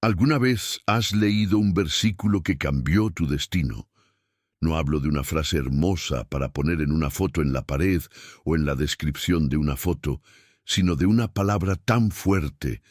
¿Alguna vez has leído un versículo que cambió tu destino? No hablo de una frase hermosa para poner en una foto en la pared o en la descripción de una foto, sino de una palabra tan fuerte,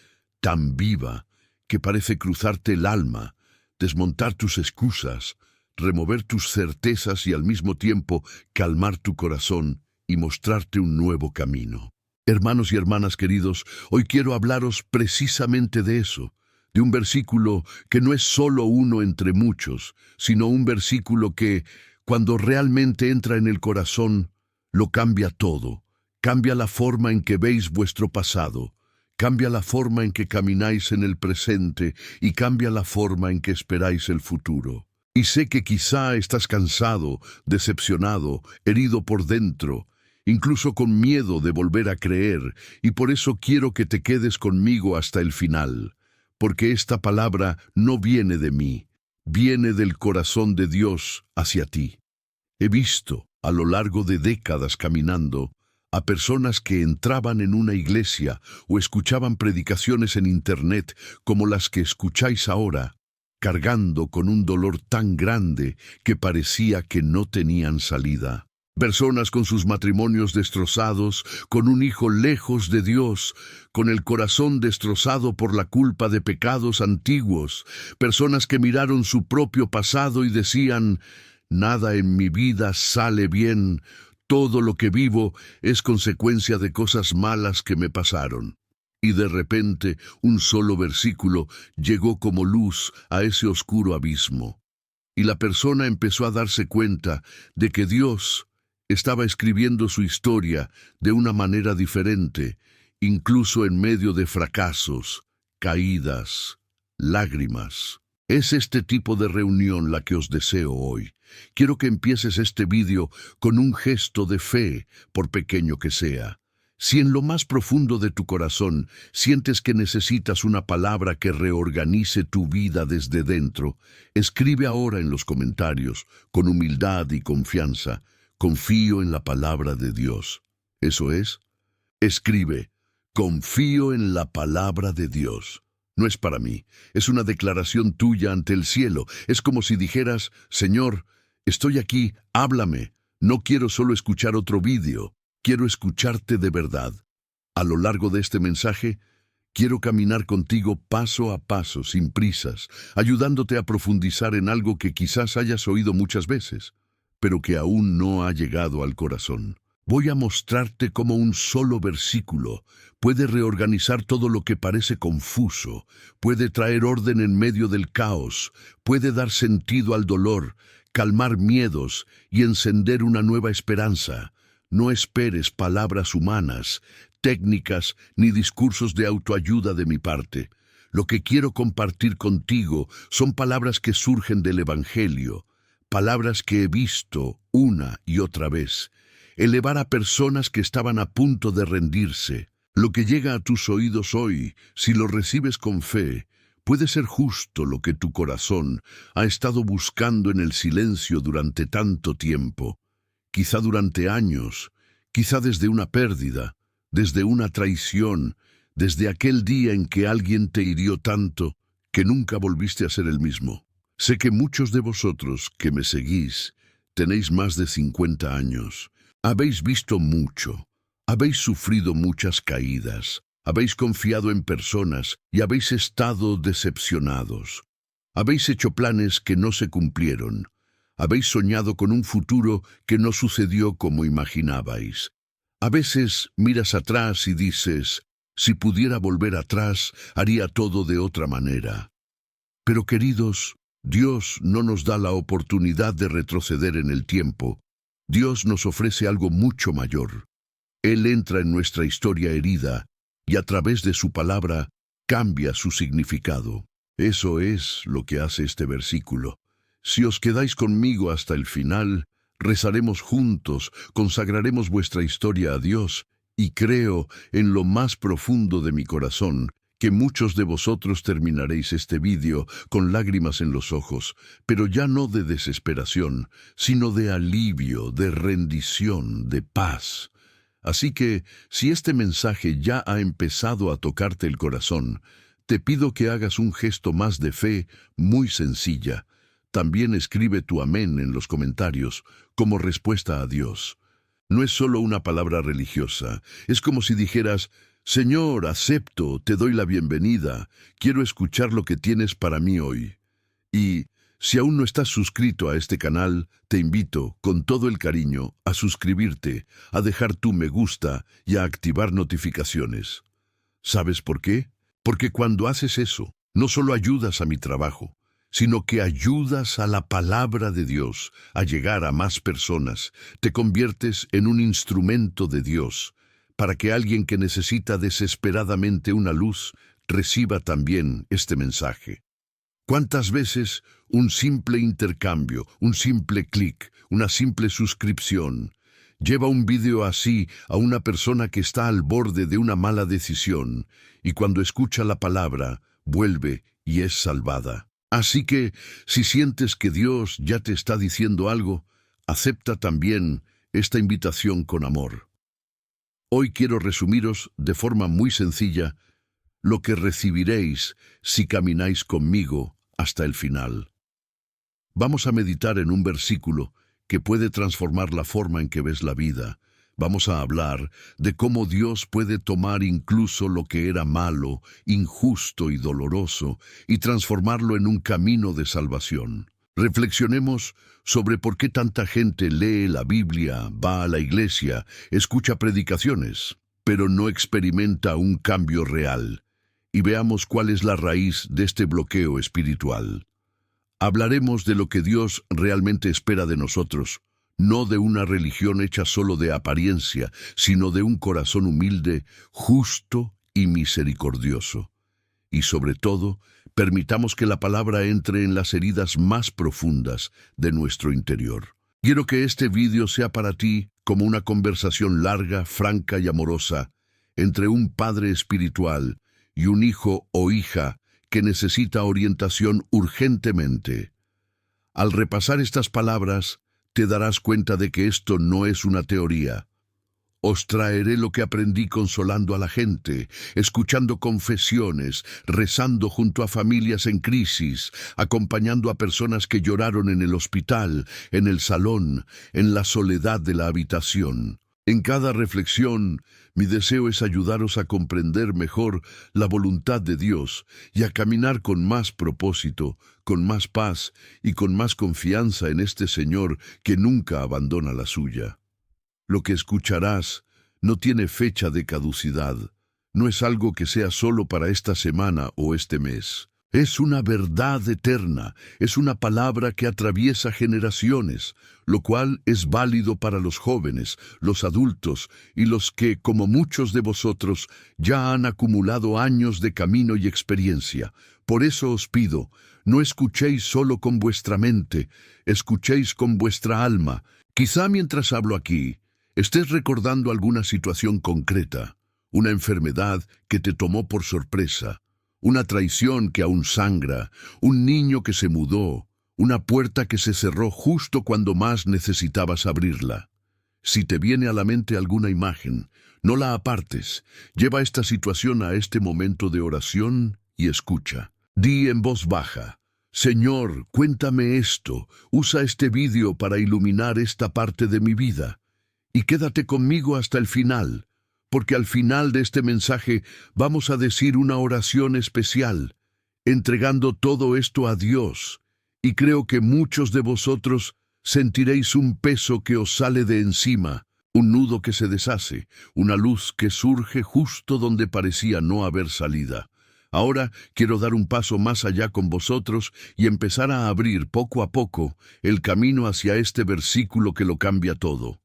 tan viva, que parece cruzarte el alma, desmontar tus excusas, remover tus certezas y al mismo tiempo calmar tu corazón y mostrarte un nuevo camino. Hermanos y hermanas queridos, hoy quiero hablaros precisamente de eso, de un versículo que no es solo uno entre muchos, sino un versículo que, cuando realmente entra en el corazón, lo cambia todo. Cambia la forma en que veis vuestro pasado, cambia la forma en que camináis en el presente y cambia la forma en que esperáis el futuro. Y sé que quizá estás cansado, decepcionado, herido por dentro, incluso con miedo de volver a creer, y por eso quiero que te quedes conmigo hasta el final. Porque esta palabra no viene de mí, viene del corazón de Dios hacia ti. He visto, a lo largo de décadas caminando, a personas que entraban en una iglesia o escuchaban predicaciones en internet como las que escucháis ahora, cargando con un dolor tan grande que parecía que no tenían salida. Personas con sus matrimonios destrozados, con un hijo lejos de Dios, con el corazón destrozado por la culpa de pecados antiguos. Personas que miraron su propio pasado y decían: nada en mi vida sale bien, todo lo que vivo es consecuencia de cosas malas que me pasaron. Y de repente, un solo versículo llegó como luz a ese oscuro abismo. Y la persona empezó a darse cuenta de que Dios estaba escribiendo su historia de una manera diferente, incluso en medio de fracasos, caídas, lágrimas. Es este tipo de reunión la que os deseo hoy. Quiero que empieces este vídeo con un gesto de fe, por pequeño que sea. Si en lo más profundo de tu corazón sientes que necesitas una palabra que reorganice tu vida desde dentro, escribe ahora en los comentarios, con humildad y confianza: confío en la palabra de Dios. Eso es, escribe: confío en la palabra de Dios. No es para mí, es una declaración tuya ante el cielo. Es como si dijeras: Señor, estoy aquí, háblame. No quiero solo escuchar otro vídeo, quiero escucharte de verdad. A lo largo de este mensaje, quiero caminar contigo paso a paso, sin prisas, ayudándote a profundizar en algo que quizás hayas oído muchas veces, pero que aún no ha llegado al corazón. Voy a mostrarte cómo un solo versículo puede reorganizar todo lo que parece confuso, puede traer orden en medio del caos, puede dar sentido al dolor, calmar miedos y encender una nueva esperanza. No esperes palabras humanas, técnicas ni discursos de autoayuda de mi parte. Lo que quiero compartir contigo son palabras que surgen del Evangelio, palabras que he visto una y otra vez elevar a personas que estaban a punto de rendirse. Lo que llega a tus oídos hoy, si lo recibes con fe, puede ser justo lo que tu corazón ha estado buscando en el silencio durante tanto tiempo, quizá durante años, quizá desde una pérdida, desde una traición, desde aquel día en que alguien te hirió tanto que nunca volviste a ser el mismo. Sé que muchos de vosotros que me seguís tenéis más de 50 años. Habéis visto mucho, habéis sufrido muchas caídas, habéis confiado en personas y habéis estado decepcionados. Habéis hecho planes que no se cumplieron, habéis soñado con un futuro que no sucedió como imaginabais. A veces miras atrás y dices: si pudiera volver atrás, haría todo de otra manera. Pero queridos, Dios no nos da la oportunidad de retroceder en el tiempo. Dios nos ofrece algo mucho mayor. Él entra en nuestra historia herida y a través de su palabra cambia su significado. Eso es lo que hace este versículo. Si os quedáis conmigo hasta el final, rezaremos juntos, consagraremos vuestra historia a Dios, y creo en lo más profundo de mi corazón que muchos de vosotros terminaréis este vídeo con lágrimas en los ojos, pero ya no de desesperación, sino de alivio, de rendición, de paz. Así que, si este mensaje ya ha empezado a tocarte el corazón, te pido que hagas un gesto más de fe, muy sencilla. También escribe tu amén en los comentarios como respuesta a Dios. No es solo una palabra religiosa, es como si dijeras: Señor, acepto, te doy la bienvenida, quiero escuchar lo que tienes para mí hoy. Y si aún no estás suscrito a este canal, te invito, con todo el cariño, a suscribirte, a dejar tu me gusta y a activar notificaciones. ¿Sabes por qué? Porque cuando haces eso, no solo ayudas a mi trabajo, sino que ayudas a la palabra de Dios a llegar a más personas. Te conviertes en un instrumento de Dios para que alguien que necesita desesperadamente una luz reciba también este mensaje. ¿Cuántas veces un simple intercambio, un simple clic, una simple suscripción lleva un vídeo así a una persona que está al borde de una mala decisión y cuando escucha la palabra vuelve y es salvada? Así que, si sientes que Dios ya te está diciendo algo, acepta también esta invitación con amor. Hoy quiero resumiros de forma muy sencilla lo que recibiréis si camináis conmigo hasta el final. Vamos a meditar en un versículo que puede transformar la forma en que ves la vida. Vamos a hablar de cómo Dios puede tomar incluso lo que era malo, injusto y doloroso y transformarlo en un camino de salvación. Reflexionemos sobre por qué tanta gente lee la Biblia, va a la iglesia, escucha predicaciones, pero no experimenta un cambio real. Y veamos cuál es la raíz de este bloqueo espiritual. Hablaremos de lo que Dios realmente espera de nosotros, no de una religión hecha solo de apariencia, sino de un corazón humilde, justo y misericordioso. Y sobre todo, permitamos que la palabra entre en las heridas más profundas de nuestro interior. Quiero que este vídeo sea para ti como una conversación larga, franca y amorosa entre un padre espiritual y un hijo o hija que necesita orientación urgentemente. Al repasar estas palabras, te darás cuenta de que esto no es una teoría. Os traeré lo que aprendí consolando a la gente, escuchando confesiones, rezando junto a familias en crisis, acompañando a personas que lloraron en el hospital, en el salón, en la soledad de la habitación. En cada reflexión, mi deseo es ayudaros a comprender mejor la voluntad de Dios y a caminar con más propósito, con más paz y con más confianza en este Señor que nunca abandona la suya. Lo que escucharás no tiene fecha de caducidad, no es algo que sea solo para esta semana o este mes. Es una verdad eterna, es una palabra que atraviesa generaciones, lo cual es válido para los jóvenes, los adultos y los que, como muchos de vosotros, ya han acumulado años de camino y experiencia. Por eso os pido, no escuchéis solo con vuestra mente, escuchéis con vuestra alma. Quizá mientras hablo aquí, estés recordando alguna situación concreta, una enfermedad que te tomó por sorpresa, una traición que aún sangra, un niño que se mudó, una puerta que se cerró justo cuando más necesitabas abrirla. Si te viene a la mente alguna imagen, no la apartes. Lleva esta situación a este momento de oración y escucha. Di en voz baja: Señor, cuéntame esto, usa este vídeo para iluminar esta parte de mi vida. Y quédate conmigo hasta el final, porque al final de este mensaje vamos a decir una oración especial, entregando todo esto a Dios, y creo que muchos de vosotros sentiréis un peso que os sale de encima, un nudo que se deshace, una luz que surge justo donde parecía no haber salida. Ahora quiero dar un paso más allá con vosotros y empezar a abrir poco a poco el camino hacia este versículo que lo cambia todo.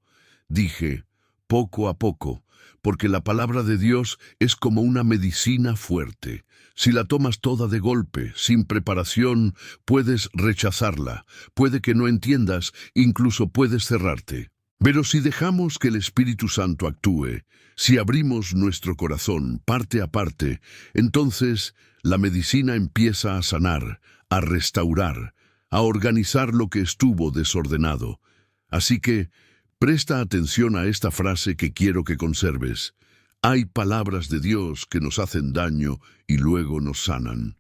Dije, poco a poco, porque la palabra de Dios es como una medicina fuerte. Si la tomas toda de golpe, sin preparación, puedes rechazarla, puede que no entiendas, incluso puedes cerrarte. Pero si dejamos que el Espíritu Santo actúe, si abrimos nuestro corazón parte a parte, entonces la medicina empieza a sanar, a restaurar, a organizar lo que estuvo desordenado. Así que, presta atención a esta frase que quiero que conserves. Hay palabras de Dios que nos hacen daño y luego nos sanan.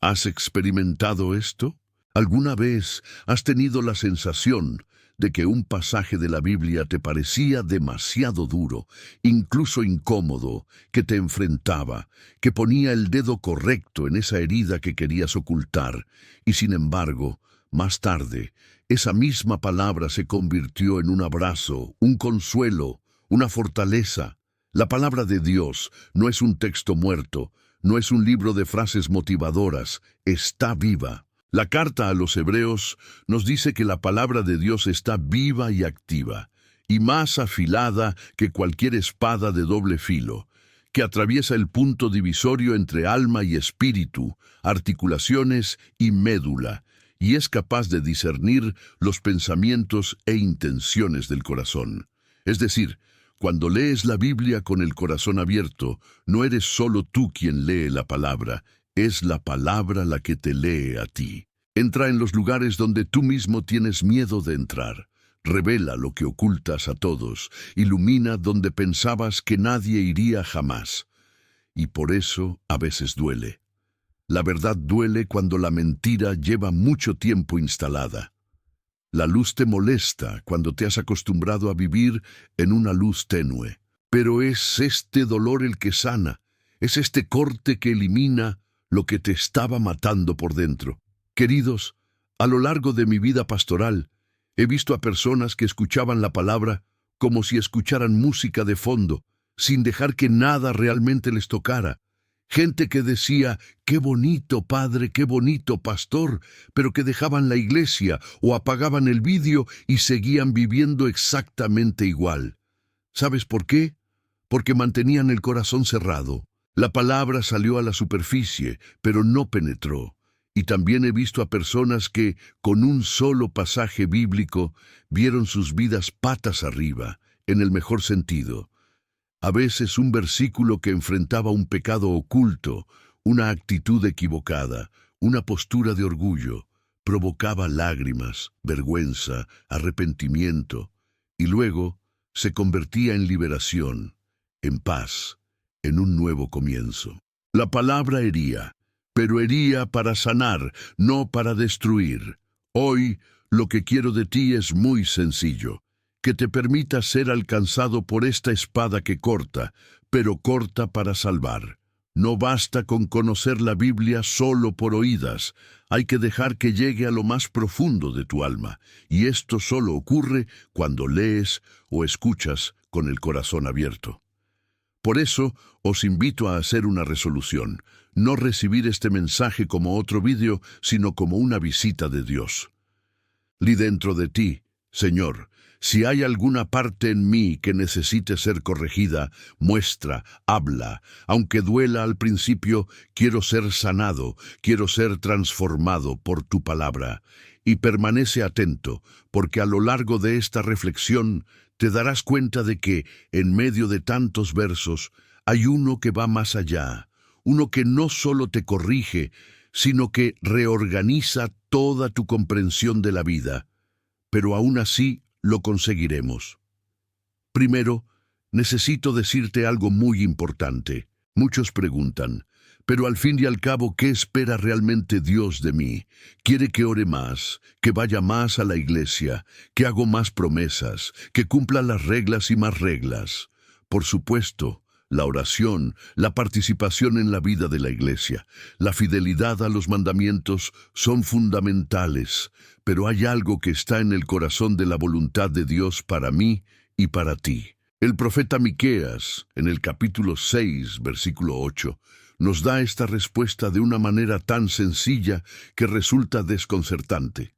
¿Has experimentado esto? ¿Alguna vez has tenido la sensación de que un pasaje de la Biblia te parecía demasiado duro, incluso incómodo, que te enfrentaba, que ponía el dedo correcto en esa herida que querías ocultar, y sin embargo, más tarde, esa misma palabra se convirtió en un abrazo, un consuelo, una fortaleza? La palabra de Dios no es un texto muerto, no es un libro de frases motivadoras, está viva. La carta a los Hebreos nos dice que la palabra de Dios está viva y activa, y más afilada que cualquier espada de doble filo, que atraviesa el punto divisorio entre alma y espíritu, articulaciones y médula, y es capaz de discernir los pensamientos e intenciones del corazón. Es decir, cuando lees la Biblia con el corazón abierto, no eres solo tú quien lee la palabra, es la palabra la que te lee a ti. Entra en los lugares donde tú mismo tienes miedo de entrar. Revela lo que ocultas a todos. Ilumina donde pensabas que nadie iría jamás. Y por eso a veces duele. La verdad duele cuando la mentira lleva mucho tiempo instalada. La luz te molesta cuando te has acostumbrado a vivir en una luz tenue. Pero es este dolor el que sana. Es este corte que elimina lo que te estaba matando por dentro. Queridos, a lo largo de mi vida pastoral, he visto a personas que escuchaban la palabra como si escucharan música de fondo, sin dejar que nada realmente les tocara. Gente que decía, qué bonito padre, qué bonito pastor, pero que dejaban la iglesia o apagaban el vídeo y seguían viviendo exactamente igual. ¿Sabes por qué? Porque mantenían el corazón cerrado. La palabra salió a la superficie, pero no penetró. Y también he visto a personas que, con un solo pasaje bíblico, vieron sus vidas patas arriba, en el mejor sentido. A veces un versículo que enfrentaba un pecado oculto, una actitud equivocada, una postura de orgullo, provocaba lágrimas, vergüenza, arrepentimiento, y luego se convertía en liberación, en paz, en un nuevo comienzo. La palabra hería, pero hería para sanar, no para destruir. Hoy, lo que quiero de ti es muy sencillo, que te permita ser alcanzado por esta espada que corta, pero corta para salvar. No basta con conocer la Biblia solo por oídas, hay que dejar que llegue a lo más profundo de tu alma, y esto solo ocurre cuando lees o escuchas con el corazón abierto. Por eso, os invito a hacer una resolución, no recibir este mensaje como otro vídeo, sino como una visita de Dios. Li dentro de ti, Señor, si hay alguna parte en mí que necesite ser corregida, muestra, habla. Aunque duela al principio, quiero ser sanado, quiero ser transformado por tu palabra. Y permanece atento, porque a lo largo de esta reflexión te darás cuenta de que, en medio de tantos versos, hay uno que va más allá, uno que no solo te corrige, sino que reorganiza toda tu comprensión de la vida. Pero aún así lo conseguiremos. Primero, necesito decirte algo muy importante. Muchos preguntan, pero al fin y al cabo, ¿qué espera realmente Dios de mí? ¿Quiere que ore más, que vaya más a la iglesia, que hago más promesas, que cumpla las reglas y más reglas? Por supuesto, la oración, la participación en la vida de la iglesia, la fidelidad a los mandamientos son fundamentales, pero hay algo que está en el corazón de la voluntad de Dios para mí y para ti. El profeta Miqueas, en el capítulo 6, versículo 8, nos da esta respuesta de una manera tan sencilla que resulta desconcertante.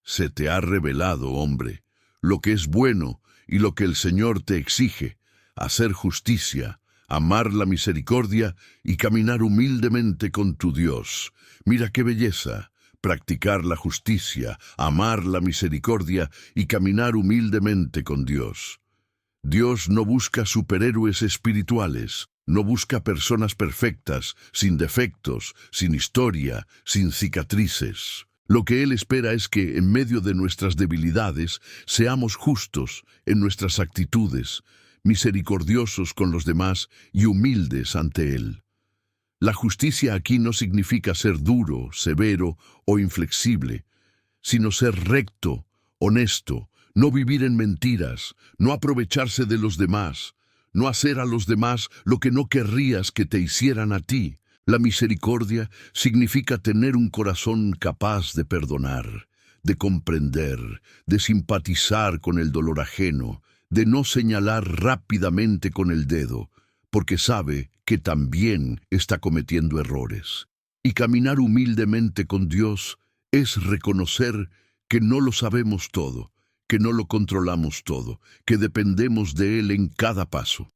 Se te ha revelado, hombre, lo que es bueno y lo que el Señor te exige, hacer justicia, amar la misericordia y caminar humildemente con tu Dios. Mira qué belleza, practicar la justicia, amar la misericordia y caminar humildemente con Dios. Dios no busca superhéroes espirituales, no busca personas perfectas, sin defectos, sin historia, sin cicatrices. Lo que Él espera es que, en medio de nuestras debilidades, seamos justos en nuestras actitudes, misericordiosos con los demás y humildes ante Él. La justicia aquí no significa ser duro, severo o inflexible, sino ser recto, honesto, no vivir en mentiras, no aprovecharse de los demás, no hacer a los demás lo que no querrías que te hicieran a ti. La misericordia significa tener un corazón capaz de perdonar, de comprender, de simpatizar con el dolor ajeno, de no señalar rápidamente con el dedo, porque sabe que también está cometiendo errores. Y caminar humildemente con Dios es reconocer que no lo sabemos todo, que no lo controlamos todo, que dependemos de Él en cada paso.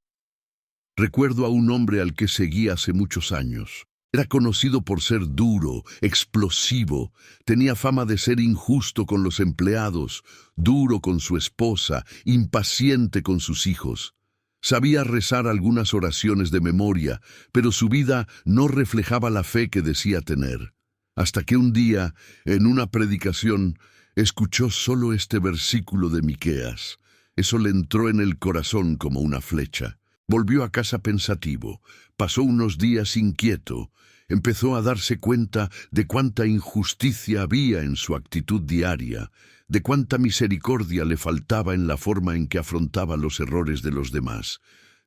Recuerdo a un hombre al que seguí hace muchos años. Era conocido por ser duro, explosivo, tenía fama de ser injusto con los empleados, duro con su esposa, impaciente con sus hijos. Sabía rezar algunas oraciones de memoria, pero su vida no reflejaba la fe que decía tener. Hasta que un día, en una predicación, escuchó solo este versículo de Miqueas. Eso le entró en el corazón como una flecha. Volvió a casa pensativo, pasó unos días inquieto, empezó a darse cuenta de cuánta injusticia había en su actitud diaria, de cuánta misericordia le faltaba en la forma en que afrontaba los errores de los demás,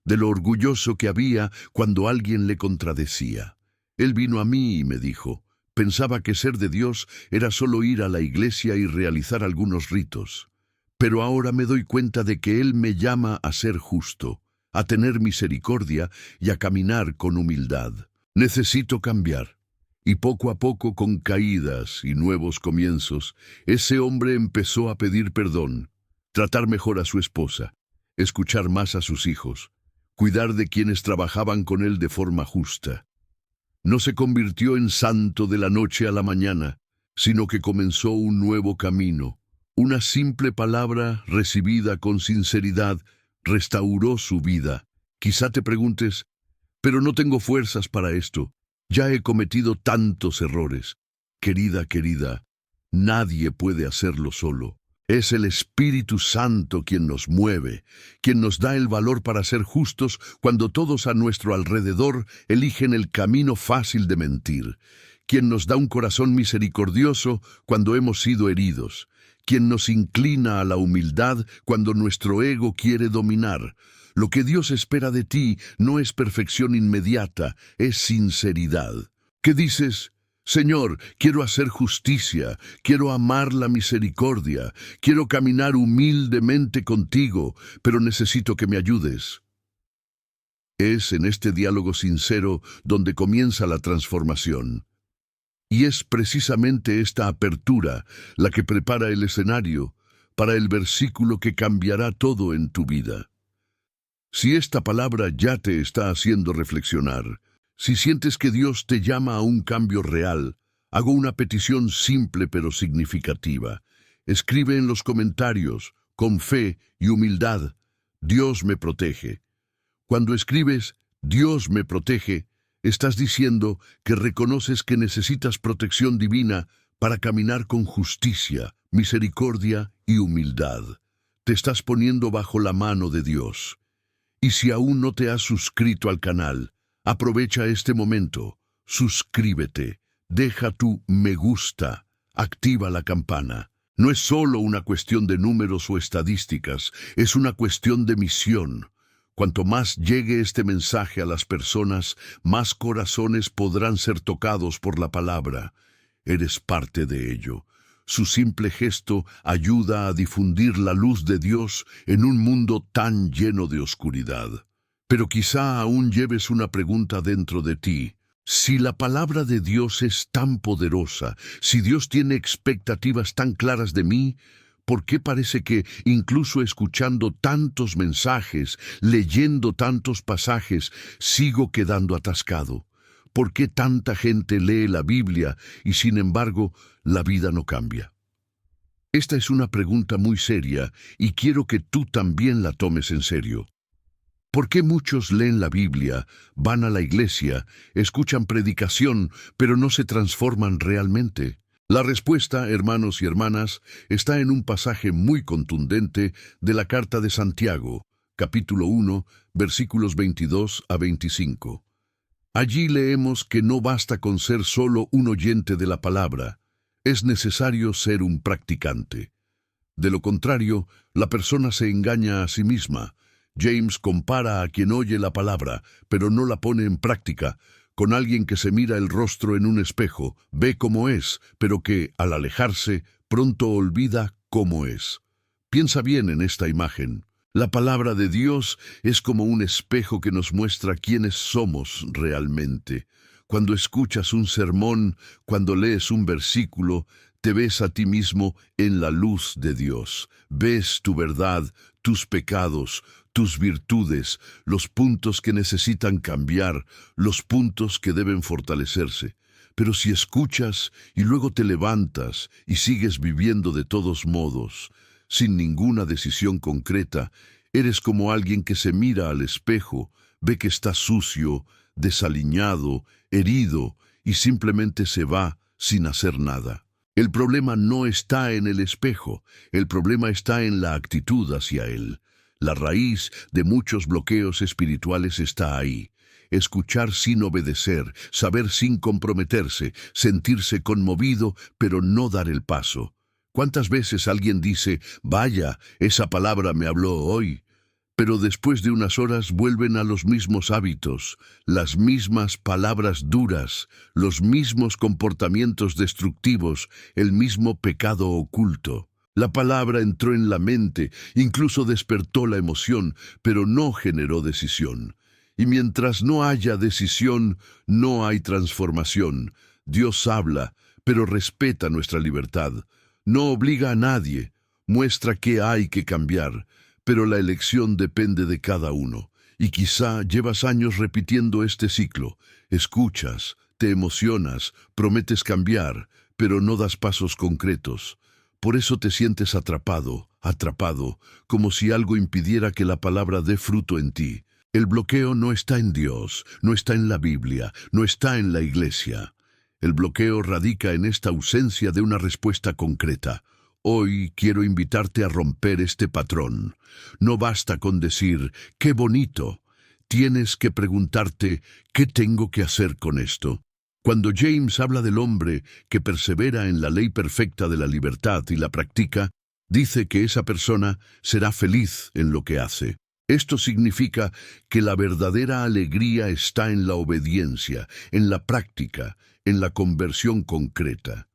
de lo orgulloso que había cuando alguien le contradecía. Él vino a mí y me dijo, pensaba que ser de Dios era solo ir a la iglesia y realizar algunos ritos, pero ahora me doy cuenta de que Él me llama a ser justo, a tener misericordia y a caminar con humildad. Necesito cambiar. Y poco a poco, con caídas y nuevos comienzos, ese hombre empezó a pedir perdón, tratar mejor a su esposa, escuchar más a sus hijos, cuidar de quienes trabajaban con él de forma justa. No se convirtió en santo de la noche a la mañana, sino que comenzó un nuevo camino. Una simple palabra recibida con sinceridad restauró su vida. Quizá te preguntes, pero no tengo fuerzas para esto. Ya he cometido tantos errores. Querida, nadie puede hacerlo solo. Es el Espíritu Santo quien nos mueve, quien nos da el valor para ser justos cuando todos a nuestro alrededor eligen el camino fácil de mentir, quien nos da un corazón misericordioso cuando hemos sido heridos, quien nos inclina a la humildad cuando nuestro ego quiere dominar. Lo que Dios espera de ti no es perfección inmediata, es sinceridad. ¿Qué dices? Señor, quiero hacer justicia, quiero amar la misericordia, quiero caminar humildemente contigo, pero necesito que me ayudes. Es en este diálogo sincero donde comienza la transformación. Y es precisamente esta apertura la que prepara el escenario para el versículo que cambiará todo en tu vida. Si esta palabra ya te está haciendo reflexionar, si sientes que Dios te llama a un cambio real, hago una petición simple pero significativa. Escribe en los comentarios, con fe y humildad, Dios me protege. Cuando escribes, Dios me protege, estás diciendo que reconoces que necesitas protección divina para caminar con justicia, misericordia y humildad. Te estás poniendo bajo la mano de Dios. Y si aún no te has suscrito al canal, aprovecha este momento, suscríbete, deja tu me gusta, activa la campana. No es solo una cuestión de números o estadísticas, es una cuestión de misión. Cuanto más llegue este mensaje a las personas, más corazones podrán ser tocados por la palabra. Eres parte de ello. Su simple gesto ayuda a difundir la luz de Dios en un mundo tan lleno de oscuridad. Pero quizá aún lleves una pregunta dentro de ti. Si la palabra de Dios es tan poderosa, si Dios tiene expectativas tan claras de mí, ¿por qué parece que, incluso escuchando tantos mensajes, leyendo tantos pasajes, sigo quedando atascado? ¿Por qué tanta gente lee la Biblia y, sin embargo, la vida no cambia? Esta es una pregunta muy seria y quiero que tú también la tomes en serio. ¿Por qué muchos leen la Biblia, van a la iglesia, escuchan predicación, pero no se transforman realmente? La respuesta, hermanos y hermanas, está en un pasaje muy contundente de la carta de Santiago, capítulo 1, versículos 22 a 25. Allí leemos que no basta con ser solo un oyente de la palabra, es necesario ser un practicante. De lo contrario, la persona se engaña a sí misma. James compara a quien oye la palabra, pero no la pone en práctica, con alguien que se mira el rostro en un espejo, ve cómo es, pero que, al alejarse, pronto olvida cómo es. Piensa bien en esta imagen. La palabra de Dios es como un espejo que nos muestra quiénes somos realmente. Cuando escuchas un sermón, cuando lees un versículo, te ves a ti mismo en la luz de Dios. Ves tu verdad, tus pecados, tus virtudes, los puntos que necesitan cambiar, los puntos que deben fortalecerse. Pero si escuchas y luego te levantas y sigues viviendo de todos modos, sin ninguna decisión concreta, eres como alguien que se mira al espejo, ve que está sucio, desaliñado, herido, y simplemente se va sin hacer nada. El problema no está en el espejo, el problema está en la actitud hacia él. La raíz de muchos bloqueos espirituales está ahí. Escuchar sin obedecer, saber sin comprometerse, sentirse conmovido, pero no dar el paso. ¿Cuántas veces alguien dice, vaya, esa palabra me habló hoy? Pero después de unas horas vuelven a los mismos hábitos, las mismas palabras duras, los mismos comportamientos destructivos, el mismo pecado oculto. La palabra entró en la mente, incluso despertó la emoción, pero no generó decisión. Y mientras no haya decisión, no hay transformación. Dios habla, pero respeta nuestra libertad. No obliga a nadie, muestra que hay que cambiar, pero la elección depende de cada uno. Y quizá llevas años repitiendo este ciclo. Escuchas, te emocionas, prometes cambiar, pero no das pasos concretos. Por eso te sientes atrapado, como si algo impidiera que la palabra dé fruto en ti. El bloqueo no está en Dios, no está en la Biblia, no está en la iglesia. El bloqueo radica en esta ausencia de una respuesta concreta. Hoy quiero invitarte a romper este patrón. No basta con decir, ¡qué bonito! Tienes que preguntarte, ¿qué tengo que hacer con esto? Cuando James habla del hombre que persevera en la ley perfecta de la libertad y la practica, dice que esa persona será feliz en lo que hace. Esto significa que la verdadera alegría está en la obediencia, en la práctica, en la conversión concreta.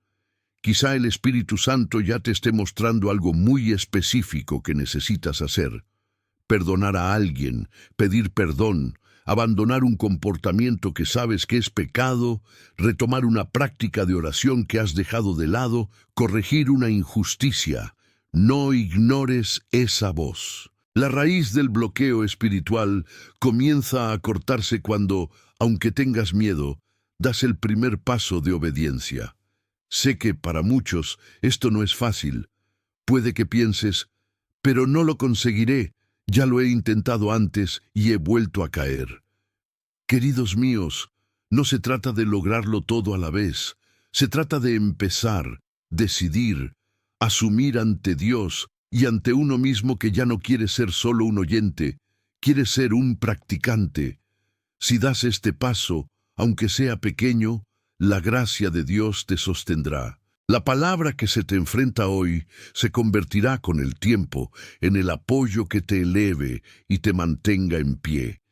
Quizá el Espíritu Santo ya te esté mostrando algo muy específico que necesitas hacer. Perdonar a alguien, pedir perdón, abandonar un comportamiento que sabes que es pecado, retomar una práctica de oración que has dejado de lado, corregir una injusticia. No ignores esa voz. La raíz del bloqueo espiritual comienza a cortarse cuando, aunque tengas miedo, das el primer paso de obediencia. Sé que para muchos esto no es fácil. Puede que pienses, pero no lo conseguiré, ya lo he intentado antes y he vuelto a caer. Queridos míos, no se trata de lograrlo todo a la vez, se trata de empezar, decidir, asumir ante Dios y ante uno mismo que ya no quiere ser solo un oyente, quiere ser un practicante. Si das este paso, aunque sea pequeño, la gracia de Dios te sostendrá. La palabra que se te enfrenta hoy se convertirá con el tiempo en el apoyo que te eleve y te mantenga en pie.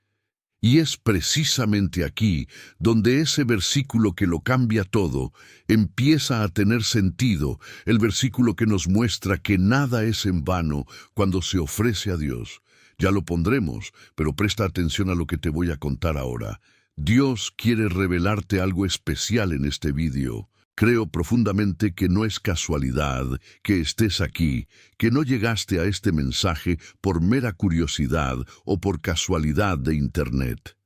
Y es precisamente aquí donde ese versículo que lo cambia todo empieza a tener sentido, el versículo que nos muestra que nada es en vano cuando se ofrece a Dios. Ya lo pondremos, pero presta atención a lo que te voy a contar ahora. Dios quiere revelarte algo especial en este vídeo. Creo profundamente que no es casualidad que estés aquí, que no llegaste a este mensaje por mera curiosidad o por casualidad de Internet.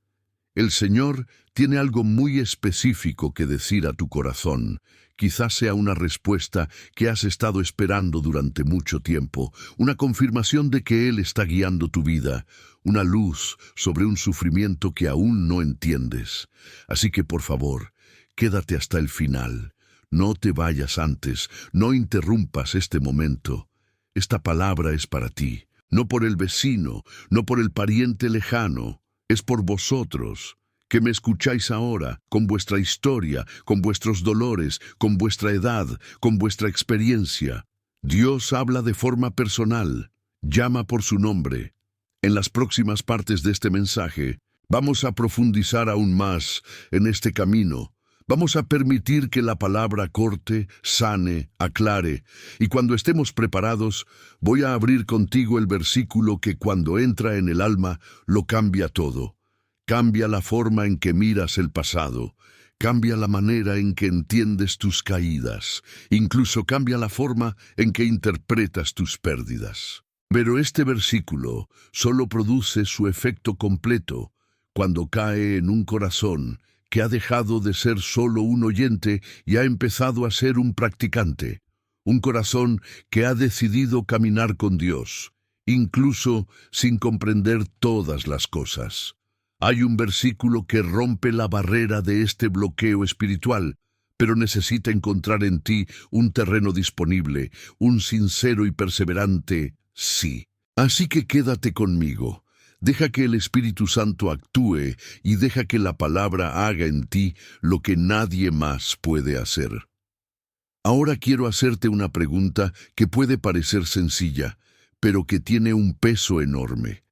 El Señor tiene algo muy específico que decir a tu corazón. Quizás sea una respuesta que has estado esperando durante mucho tiempo, una confirmación de que Él está guiando tu vida, una luz sobre un sufrimiento que aún no entiendes. Así que, por favor, quédate hasta el final. No te vayas antes, no interrumpas este momento. Esta palabra es para ti. no por el vecino, no por el pariente lejano, es por vosotros, que me escucháis ahora, con vuestra historia, con vuestros dolores, con vuestra edad, con vuestra experiencia. Dios habla de forma personal, llama por su nombre. En las próximas partes de este mensaje, vamos a profundizar aún más en este camino. Vamos a permitir que la palabra corte, sane, aclare, y cuando estemos preparados, voy a abrir contigo el versículo que cuando entra en el alma, lo cambia todo. Cambia la forma en que miras el pasado, cambia la manera en que entiendes tus caídas, incluso cambia la forma en que interpretas tus pérdidas. Pero este versículo solo produce su efecto completo cuando cae en un corazón que ha dejado de ser solo un oyente y ha empezado a ser un practicante. Un corazón que ha decidido caminar con Dios, incluso sin comprender todas las cosas. Hay un versículo que rompe la barrera de este bloqueo espiritual, pero necesita encontrar en ti un terreno disponible, un sincero y perseverante sí. Así que quédate conmigo. Deja que el Espíritu Santo actúe y deja que la palabra haga en ti lo que nadie más puede hacer. Ahora quiero hacerte una pregunta que puede parecer sencilla, pero que tiene un peso enorme.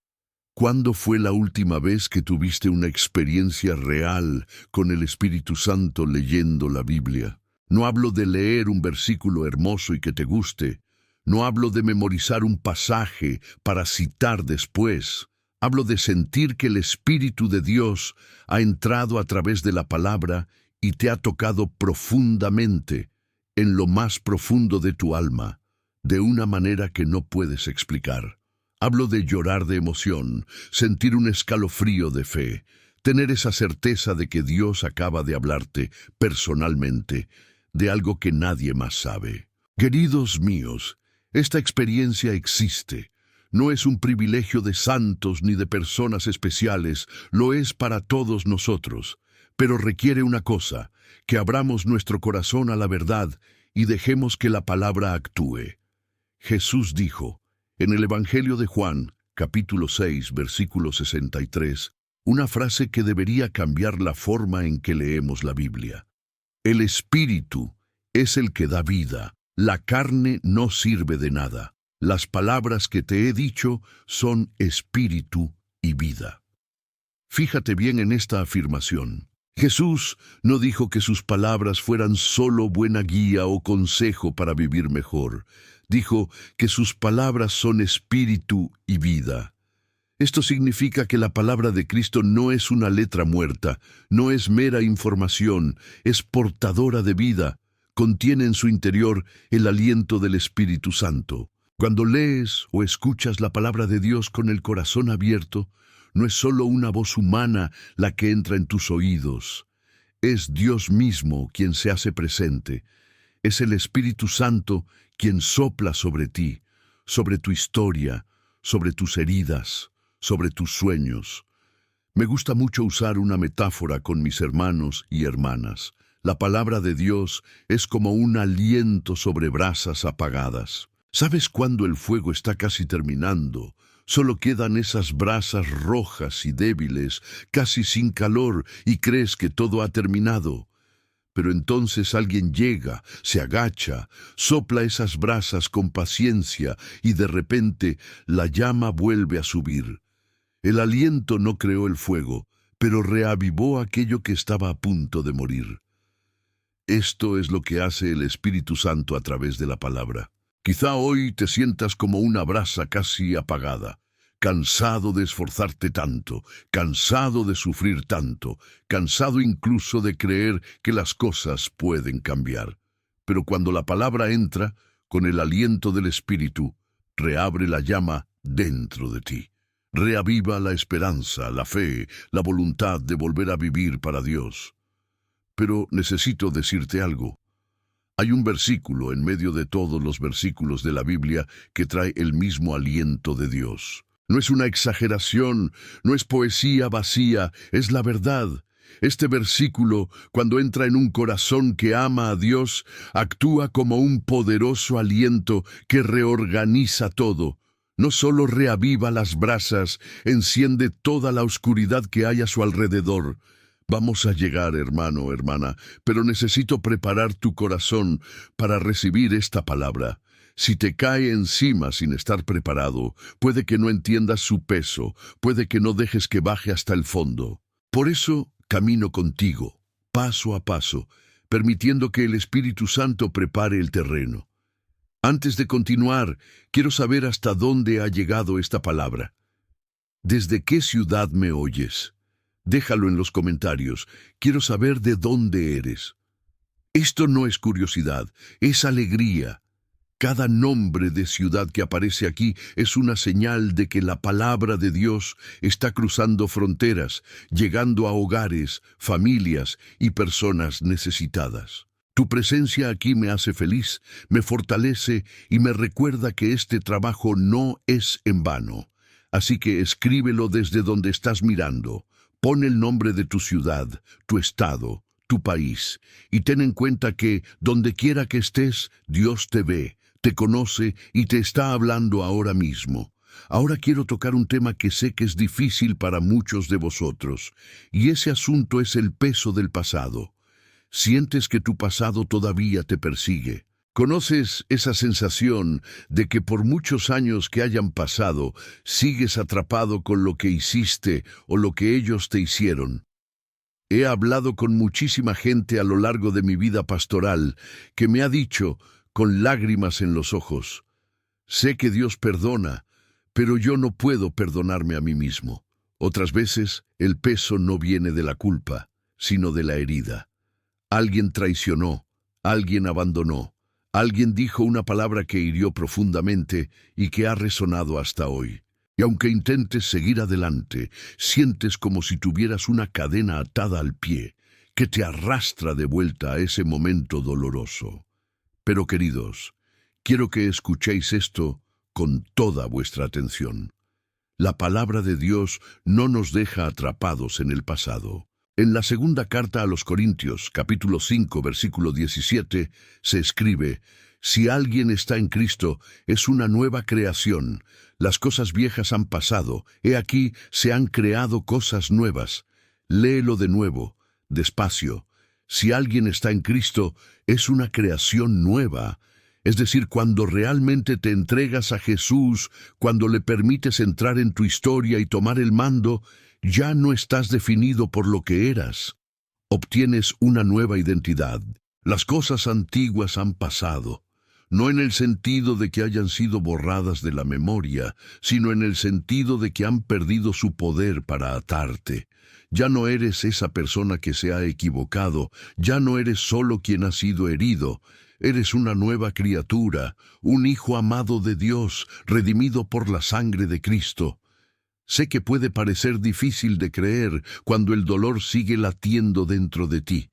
¿Cuándo fue la última vez que tuviste una experiencia real con el Espíritu Santo leyendo la Biblia? No hablo de leer un versículo hermoso y que te guste. No hablo de memorizar un pasaje para citar después. Hablo de sentir que el Espíritu de Dios ha entrado a través de la palabra y te ha tocado profundamente, en lo más profundo de tu alma, de una manera que no puedes explicar. Hablo de llorar de emoción, sentir un escalofrío de fe, tener esa certeza de que Dios acaba de hablarte personalmente, de algo que nadie más sabe. Queridos míos, esta experiencia existe. No es un privilegio de santos ni de personas especiales, lo es para todos nosotros. Pero requiere una cosa, que abramos nuestro corazón a la verdad y dejemos que la palabra actúe. Jesús dijo, en el Evangelio de Juan, capítulo 6, versículo 63, una frase que debería cambiar la forma en que leemos la Biblia. El Espíritu es el que da vida, la carne no sirve de nada. Las palabras que te he dicho son espíritu y vida. Fíjate bien en esta afirmación. Jesús no dijo que sus palabras fueran solo buena guía o consejo para vivir mejor. Dijo que sus palabras son espíritu y vida. Esto significa que la palabra de Cristo no es una letra muerta, no es mera información, es portadora de vida, contiene en su interior el aliento del Espíritu Santo. Cuando lees o escuchas la palabra de Dios con el corazón abierto, no es solo una voz humana la que entra en tus oídos. Es Dios mismo quien se hace presente. Es el Espíritu Santo quien sopla sobre ti, sobre tu historia, sobre tus heridas, sobre tus sueños. Me gusta mucho usar una metáfora con mis hermanos y hermanas. La palabra de Dios es como un aliento sobre brasas apagadas. ¿Sabes cuándo el fuego está casi terminando? Solo quedan esas brasas rojas y débiles, casi sin calor, y crees que todo ha terminado. Pero entonces alguien llega, se agacha, sopla esas brasas con paciencia, y de repente la llama vuelve a subir. El aliento no creó el fuego, pero reavivó aquello que estaba a punto de morir. Esto es lo que hace el Espíritu Santo a través de la palabra. Quizá hoy te sientas como una brasa casi apagada, cansado de esforzarte tanto, cansado de sufrir tanto, cansado incluso de creer que las cosas pueden cambiar. Pero cuando la palabra entra, con el aliento del Espíritu, reabre la llama dentro de ti. Reaviva la esperanza, la fe, la voluntad de volver a vivir para Dios. Pero necesito decirte algo. Hay un versículo en medio de todos los versículos de la Biblia que trae el mismo aliento de Dios. No es una exageración, no es poesía vacía, es la verdad. Este versículo, cuando entra en un corazón que ama a Dios, actúa como un poderoso aliento que reorganiza todo. No solo reaviva las brasas, enciende toda la oscuridad que hay a su alrededor. Vamos a llegar, hermano, hermana, pero necesito preparar tu corazón para recibir esta palabra. Si te cae encima sin estar preparado, puede que no entiendas su peso, puede que no dejes que baje hasta el fondo. Por eso camino contigo, paso a paso, permitiendo que el Espíritu Santo prepare el terreno. Antes de continuar, quiero saber hasta dónde ha llegado esta palabra. ¿Desde qué ciudad me oyes? Déjalo en los comentarios. Quiero saber de dónde eres. Esto no es curiosidad, es alegría. Cada nombre de ciudad que aparece aquí es una señal de que la palabra de Dios está cruzando fronteras, llegando a hogares, familias y personas necesitadas. Tu presencia aquí me hace feliz, me fortalece y me recuerda que este trabajo no es en vano. Así que escríbelo desde donde estás mirando. Pon el nombre de tu ciudad, tu estado, tu país, y ten en cuenta que, donde quiera que estés, Dios te ve, te conoce y te está hablando ahora mismo. Ahora quiero tocar un tema que sé que es difícil para muchos de vosotros, y ese asunto es el peso del pasado. Sientes que tu pasado todavía te persigue. ¿Conoces esa sensación de que por muchos años que hayan pasado, sigues atrapado con lo que hiciste o lo que ellos te hicieron? He hablado con muchísima gente a lo largo de mi vida pastoral que me ha dicho, con lágrimas en los ojos, sé que Dios perdona, pero yo no puedo perdonarme a mí mismo. Otras veces, el peso no viene de la culpa, sino de la herida. Alguien traicionó, alguien abandonó. Alguien dijo una palabra que hirió profundamente y que ha resonado hasta hoy. Y aunque intentes seguir adelante, sientes como si tuvieras una cadena atada al pie, que te arrastra de vuelta a ese momento doloroso. Pero queridos, quiero que escuchéis esto con toda vuestra atención. La palabra de Dios no nos deja atrapados en el pasado. En la segunda carta a los Corintios, capítulo 5, versículo 17, se escribe: si alguien está en Cristo, es una nueva creación. Las cosas viejas han pasado, he aquí se han creado cosas nuevas. Léelo de nuevo, despacio. Si alguien está en Cristo, es una creación nueva. Es decir, cuando realmente te entregas a Jesús, cuando le permites entrar en tu historia y tomar el mando, ya no estás definido por lo que eras. Obtienes una nueva identidad. Las cosas antiguas han pasado, no en el sentido de que hayan sido borradas de la memoria, sino en el sentido de que han perdido su poder para atarte. Ya no eres esa persona que se ha equivocado, ya no eres solo quien ha sido herido. Eres una nueva criatura, un hijo amado de Dios, redimido por la sangre de Cristo. Sé que puede parecer difícil de creer cuando el dolor sigue latiendo dentro de ti,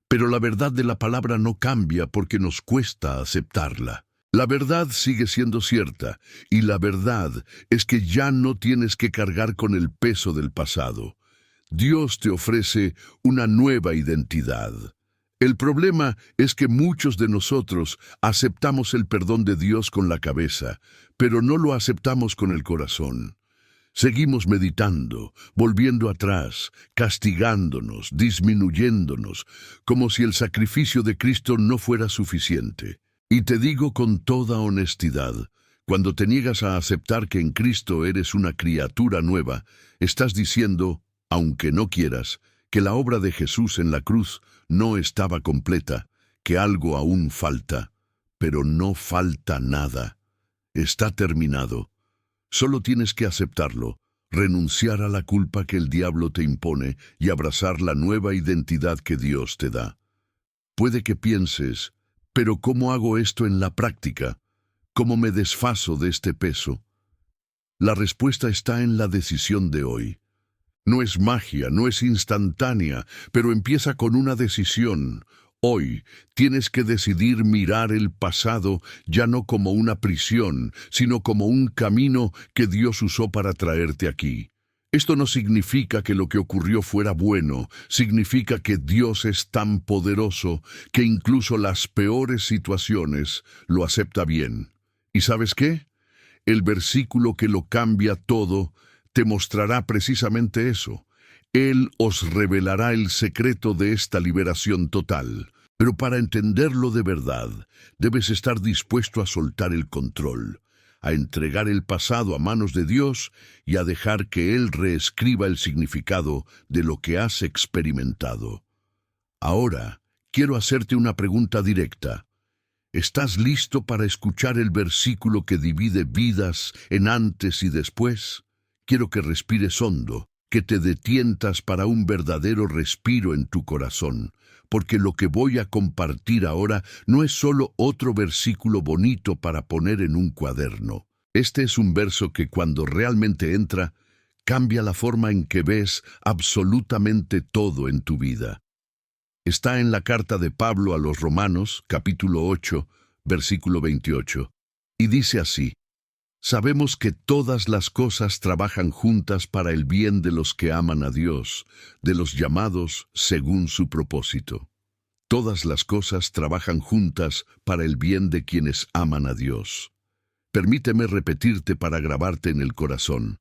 pero la verdad de la palabra no cambia porque nos cuesta aceptarla. La verdad sigue siendo cierta, y la verdad es que ya no tienes que cargar con el peso del pasado. Dios te ofrece una nueva identidad. El problema es que muchos de nosotros aceptamos el perdón de Dios con la cabeza, pero no lo aceptamos con el corazón. Seguimos meditando, volviendo atrás, castigándonos, disminuyéndonos, como si el sacrificio de Cristo no fuera suficiente. Y te digo con toda honestidad, cuando te niegas a aceptar que en Cristo eres una criatura nueva, estás diciendo, aunque no quieras, que la obra de Jesús en la cruz no estaba completa, que algo aún falta, pero no falta nada. Está terminado. Solo tienes que aceptarlo, renunciar a la culpa que el diablo te impone y abrazar la nueva identidad que Dios te da. Puede que pienses, pero ¿cómo hago esto en la práctica? ¿Cómo me desfazo de este peso? La respuesta está en la decisión de hoy. No es magia, no es instantánea, pero empieza con una decisión. Hoy tienes que decidir mirar el pasado ya no como una prisión, sino como un camino que Dios usó para traerte aquí. Esto no significa que lo que ocurrió fuera bueno, significa que Dios es tan poderoso que incluso las peores situaciones lo acepta bien. ¿Y sabes qué? El versículo que lo cambia todo te mostrará precisamente eso. Él os revelará el secreto de esta liberación total. Pero para entenderlo de verdad, debes estar dispuesto a soltar el control, a entregar el pasado a manos de Dios y a dejar que Él reescriba el significado de lo que has experimentado. Ahora, quiero hacerte una pregunta directa. ¿Estás listo para escuchar el versículo que divide vidas en antes y después? Quiero que respires hondo, que te detientas para un verdadero respiro en tu corazón, porque lo que voy a compartir ahora no es solo otro versículo bonito para poner en un cuaderno. Este es un verso que cuando realmente entra, cambia la forma en que ves absolutamente todo en tu vida. Está en la carta de Pablo a los Romanos, capítulo 8, versículo 28, y dice así: Sabemos que todas las cosas trabajan juntas para el bien de los que aman a Dios, de los llamados según su propósito. Todas las cosas trabajan juntas para el bien de quienes aman a Dios. Permíteme repetirte para grabarte en el corazón.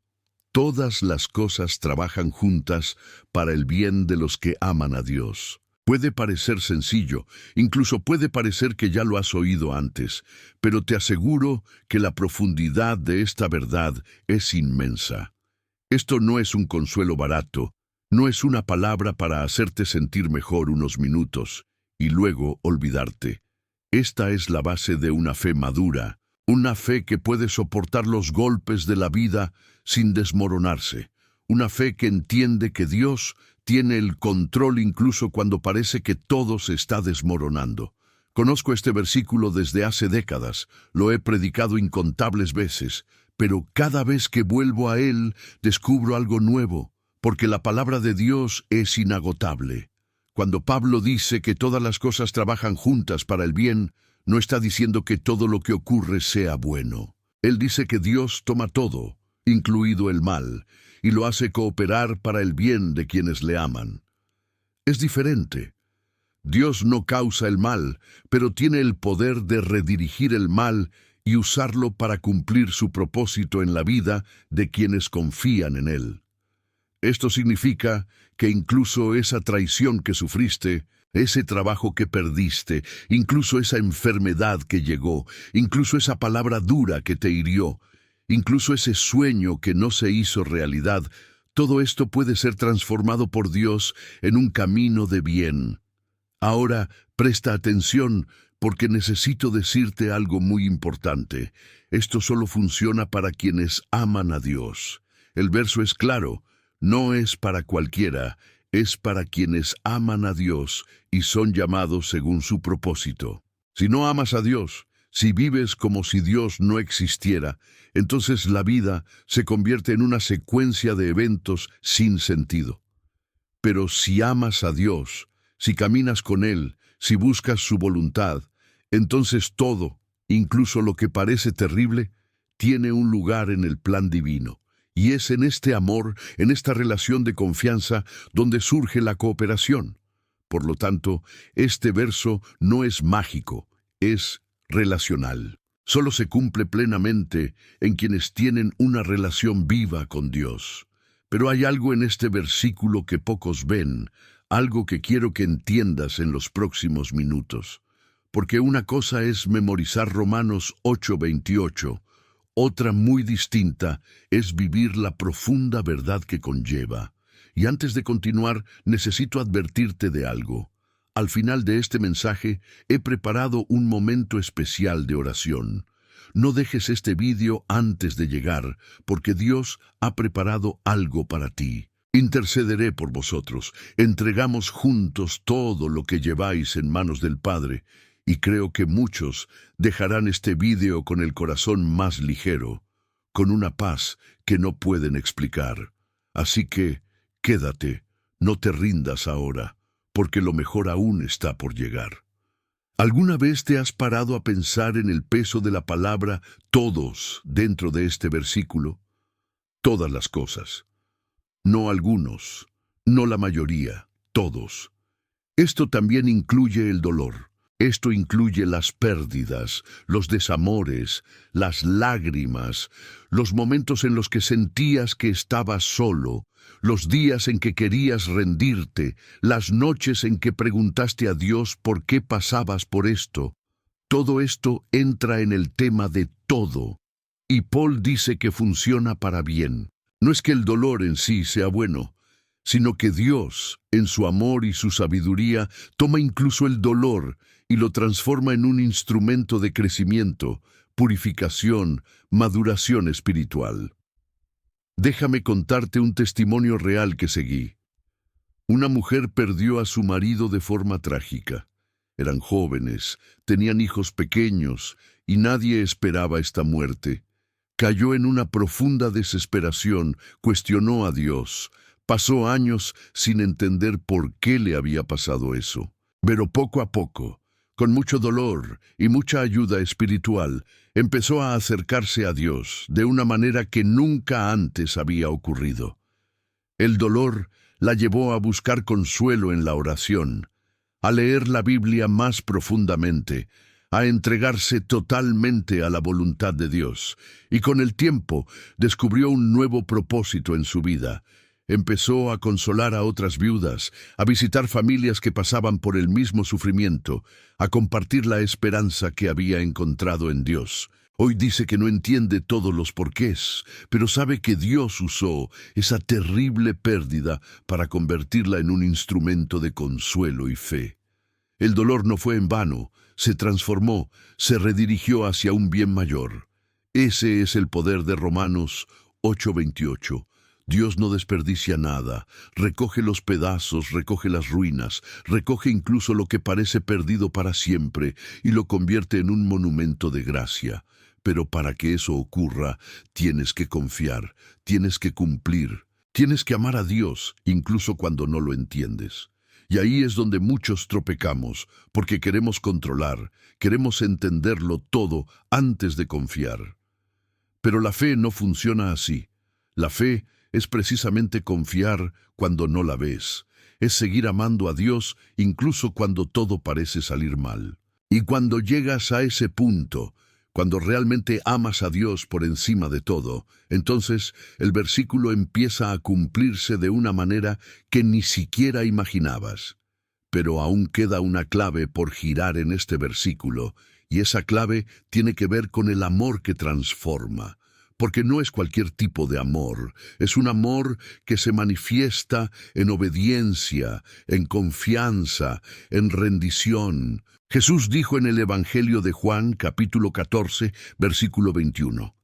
Todas las cosas trabajan juntas para el bien de los que aman a Dios. Puede parecer sencillo, incluso puede parecer que ya lo has oído antes, pero te aseguro que la profundidad de esta verdad es inmensa. Esto no es un consuelo barato, no es una palabra para hacerte sentir mejor unos minutos y luego olvidarte. Esta es la base de una fe madura, una fe que puede soportar los golpes de la vida sin desmoronarse, una fe que entiende que Dios tiene el control incluso cuando parece que todo se está desmoronando. Conozco este versículo desde hace décadas, lo he predicado incontables veces, pero cada vez que vuelvo a él descubro algo nuevo, porque la palabra de Dios es inagotable. Cuando Pablo dice que todas las cosas trabajan juntas para el bien, no está diciendo que todo lo que ocurre sea bueno. Él dice que Dios toma todo, incluido el mal, y lo hace cooperar para el bien de quienes le aman. Es diferente. Dios no causa el mal, pero tiene el poder de redirigir el mal y usarlo para cumplir su propósito en la vida de quienes confían en Él. Esto significa que incluso esa traición que sufriste, ese trabajo que perdiste, incluso esa enfermedad que llegó, incluso esa palabra dura que te hirió, incluso ese sueño que no se hizo realidad, todo esto puede ser transformado por Dios en un camino de bien. Ahora, presta atención, porque necesito decirte algo muy importante. Esto solo funciona para quienes aman a Dios. El verso es claro, no es para cualquiera, es para quienes aman a Dios y son llamados según su propósito. Si no amas a Dios, si vives como si Dios no existiera, entonces la vida se convierte en una secuencia de eventos sin sentido. Pero si amas a Dios, si caminas con Él, si buscas su voluntad, entonces todo, incluso lo que parece terrible, tiene un lugar en el plan divino. Y es en este amor, en esta relación de confianza, donde surge la cooperación. Por lo tanto, este verso no es mágico, es relacional. Solo se cumple plenamente en quienes tienen una relación viva con Dios. Pero hay algo en este versículo que pocos ven, algo que quiero que entiendas en los próximos minutos. Porque una cosa es memorizar Romanos 8:28, otra muy distinta es vivir la profunda verdad que conlleva. Y antes de continuar, necesito advertirte de algo. Al final de este mensaje, he preparado un momento especial de oración. No dejes este vídeo antes de llegar, porque Dios ha preparado algo para ti. Intercederé por vosotros, entregamos juntos todo lo que lleváis en manos del Padre, y creo que muchos dejarán este vídeo con el corazón más ligero, con una paz que no pueden explicar. Así que, quédate, no te rindas ahora, porque lo mejor aún está por llegar. ¿Alguna vez te has parado a pensar en el peso de la palabra todos dentro de este versículo? Todas las cosas. No algunos, no la mayoría, todos. Esto también incluye el dolor. Esto incluye las pérdidas, los desamores, las lágrimas, los momentos en los que sentías que estabas solo, los días en que querías rendirte, las noches en que preguntaste a Dios por qué pasabas por esto. Todo esto entra en el tema de todo. Y Paul dice que funciona para bien. No es que el dolor en sí sea bueno, sino que Dios, en su amor y su sabiduría, toma incluso el dolor y lo transforma en un instrumento de crecimiento, purificación, maduración espiritual. Déjame contarte un testimonio real que seguí. Una mujer perdió a su marido de forma trágica. Eran jóvenes, tenían hijos pequeños y nadie esperaba esta muerte. Cayó en una profunda desesperación, cuestionó a Dios. Pasó años sin entender por qué le había pasado eso. Pero poco a poco, con mucho dolor y mucha ayuda espiritual, empezó a acercarse a Dios de una manera que nunca antes había ocurrido. El dolor la llevó a buscar consuelo en la oración, a leer la Biblia más profundamente, a entregarse totalmente a la voluntad de Dios, y con el tiempo descubrió un nuevo propósito en su vida. Empezó a consolar a otras viudas, a visitar familias que pasaban por el mismo sufrimiento, a compartir la esperanza que había encontrado en Dios. Hoy dice que no entiende todos los porqués, pero sabe que Dios usó esa terrible pérdida para convertirla en un instrumento de consuelo y fe. El dolor no fue en vano, se transformó, se redirigió hacia un bien mayor. Ese es el poder de Romanos 8:28. Dios no desperdicia nada, recoge los pedazos, recoge las ruinas, recoge incluso lo que parece perdido para siempre y lo convierte en un monumento de gracia. Pero para que eso ocurra, tienes que confiar, tienes que cumplir, tienes que amar a Dios, incluso cuando no lo entiendes. Y ahí es donde muchos tropecamos, porque queremos controlar, queremos entenderlo todo antes de confiar. Pero la fe no funciona así. La fe es precisamente confiar cuando no la ves. Es seguir amando a Dios incluso cuando todo parece salir mal. Y cuando llegas a ese punto, cuando realmente amas a Dios por encima de todo, entonces el versículo empieza a cumplirse de una manera que ni siquiera imaginabas. Pero aún queda una clave por girar en este versículo, y esa clave tiene que ver con el amor que transforma. Porque no es cualquier tipo de amor, es un amor que se manifiesta en obediencia, en confianza, en rendición. Jesús dijo en el Evangelio de Juan, capítulo 14, versículo 21,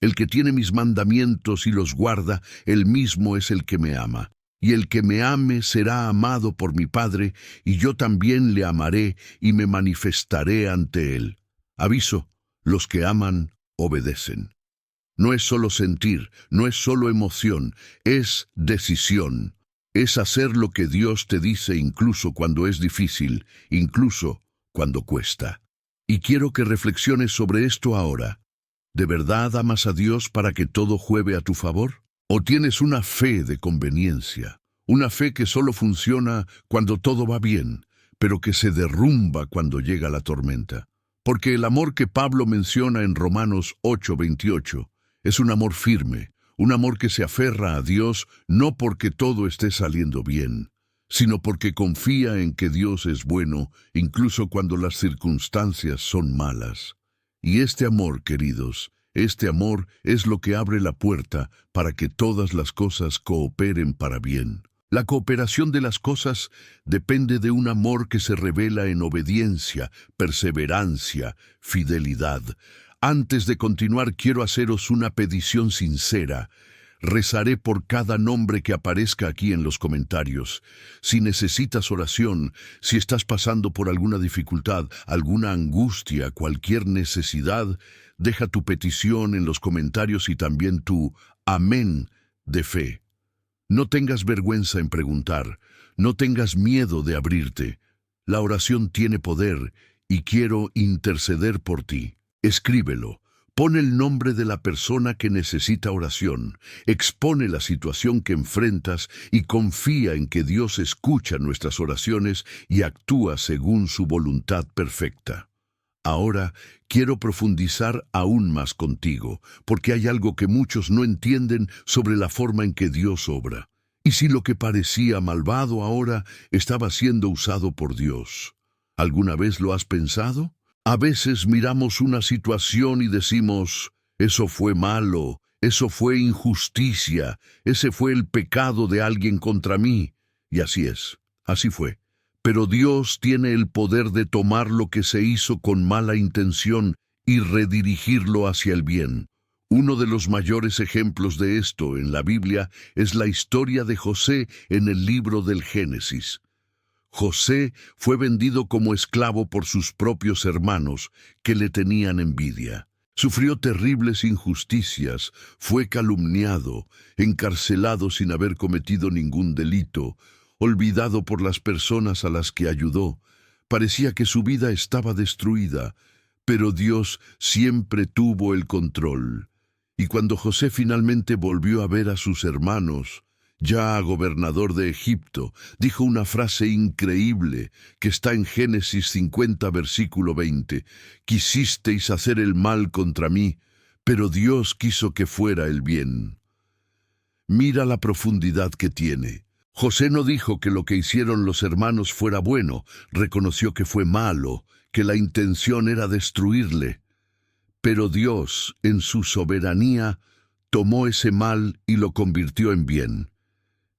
«El que tiene mis mandamientos y los guarda, él mismo es el que me ama. Y el que me ame será amado por mi Padre, y yo también le amaré y me manifestaré ante él». Aviso, los que aman, obedecen. No es solo sentir, no es solo emoción, es decisión. Es hacer lo que Dios te dice incluso cuando es difícil, incluso cuando cuesta. Y quiero que reflexiones sobre esto ahora. ¿De verdad amas a Dios para que todo juegue a tu favor? ¿O tienes una fe de conveniencia? Una fe que solo funciona cuando todo va bien, pero que se derrumba cuando llega la tormenta. Porque el amor que Pablo menciona en Romanos 8:28 es un amor firme, un amor que se aferra a Dios no porque todo esté saliendo bien, sino porque confía en que Dios es bueno, incluso cuando las circunstancias son malas. Y este amor, queridos, este amor es lo que abre la puerta para que todas las cosas cooperen para bien. La cooperación de las cosas depende de un amor que se revela en obediencia, perseverancia, fidelidad. Antes de continuar, quiero haceros una petición sincera. Rezaré por cada nombre que aparezca aquí en los comentarios. Si necesitas oración, si estás pasando por alguna dificultad, alguna angustia, cualquier necesidad, deja tu petición en los comentarios y también tu amén de fe. No tengas vergüenza en preguntar, no tengas miedo de abrirte. La oración tiene poder y quiero interceder por ti. Escríbelo. Pon el nombre de la persona que necesita oración, expone la situación que enfrentas y confía en que Dios escucha nuestras oraciones y actúa según su voluntad perfecta. Ahora quiero profundizar aún más contigo, porque hay algo que muchos no entienden sobre la forma en que Dios obra. Y si lo que parecía malvado ahora estaba siendo usado por Dios. ¿Alguna vez lo has pensado? A veces miramos una situación y decimos, eso fue malo, eso fue injusticia, ese fue el pecado de alguien contra mí. Y así es, así fue. Pero Dios tiene el poder de tomar lo que se hizo con mala intención y redirigirlo hacia el bien. Uno de los mayores ejemplos de esto en la Biblia es la historia de José en el libro del Génesis. José fue vendido como esclavo por sus propios hermanos, que le tenían envidia. Sufrió terribles injusticias, fue calumniado, encarcelado sin haber cometido ningún delito, olvidado por las personas a las que ayudó. Parecía que su vida estaba destruida, pero Dios siempre tuvo el control. Y cuando José finalmente volvió a ver a sus hermanos, ya gobernador de Egipto, dijo una frase increíble que está en Génesis 50, versículo 20. Quisisteis hacer el mal contra mí, pero Dios quiso que fuera el bien. Mira la profundidad que tiene. José no dijo que lo que hicieron los hermanos fuera bueno, reconoció que fue malo, que la intención era destruirle. Pero Dios, en su soberanía, tomó ese mal y lo convirtió en bien.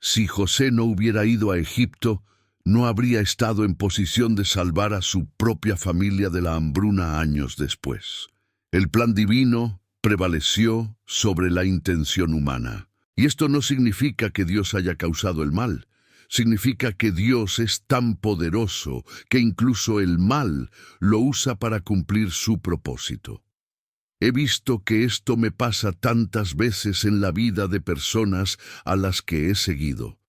Si José no hubiera ido a Egipto, no habría estado en posición de salvar a su propia familia de la hambruna años después. El plan divino prevaleció sobre la intención humana. Y esto no significa que Dios haya causado el mal. Significa que Dios es tan poderoso que incluso el mal lo usa para cumplir su propósito. He visto que esto me pasa tantas veces en la vida de personas a las que he seguido.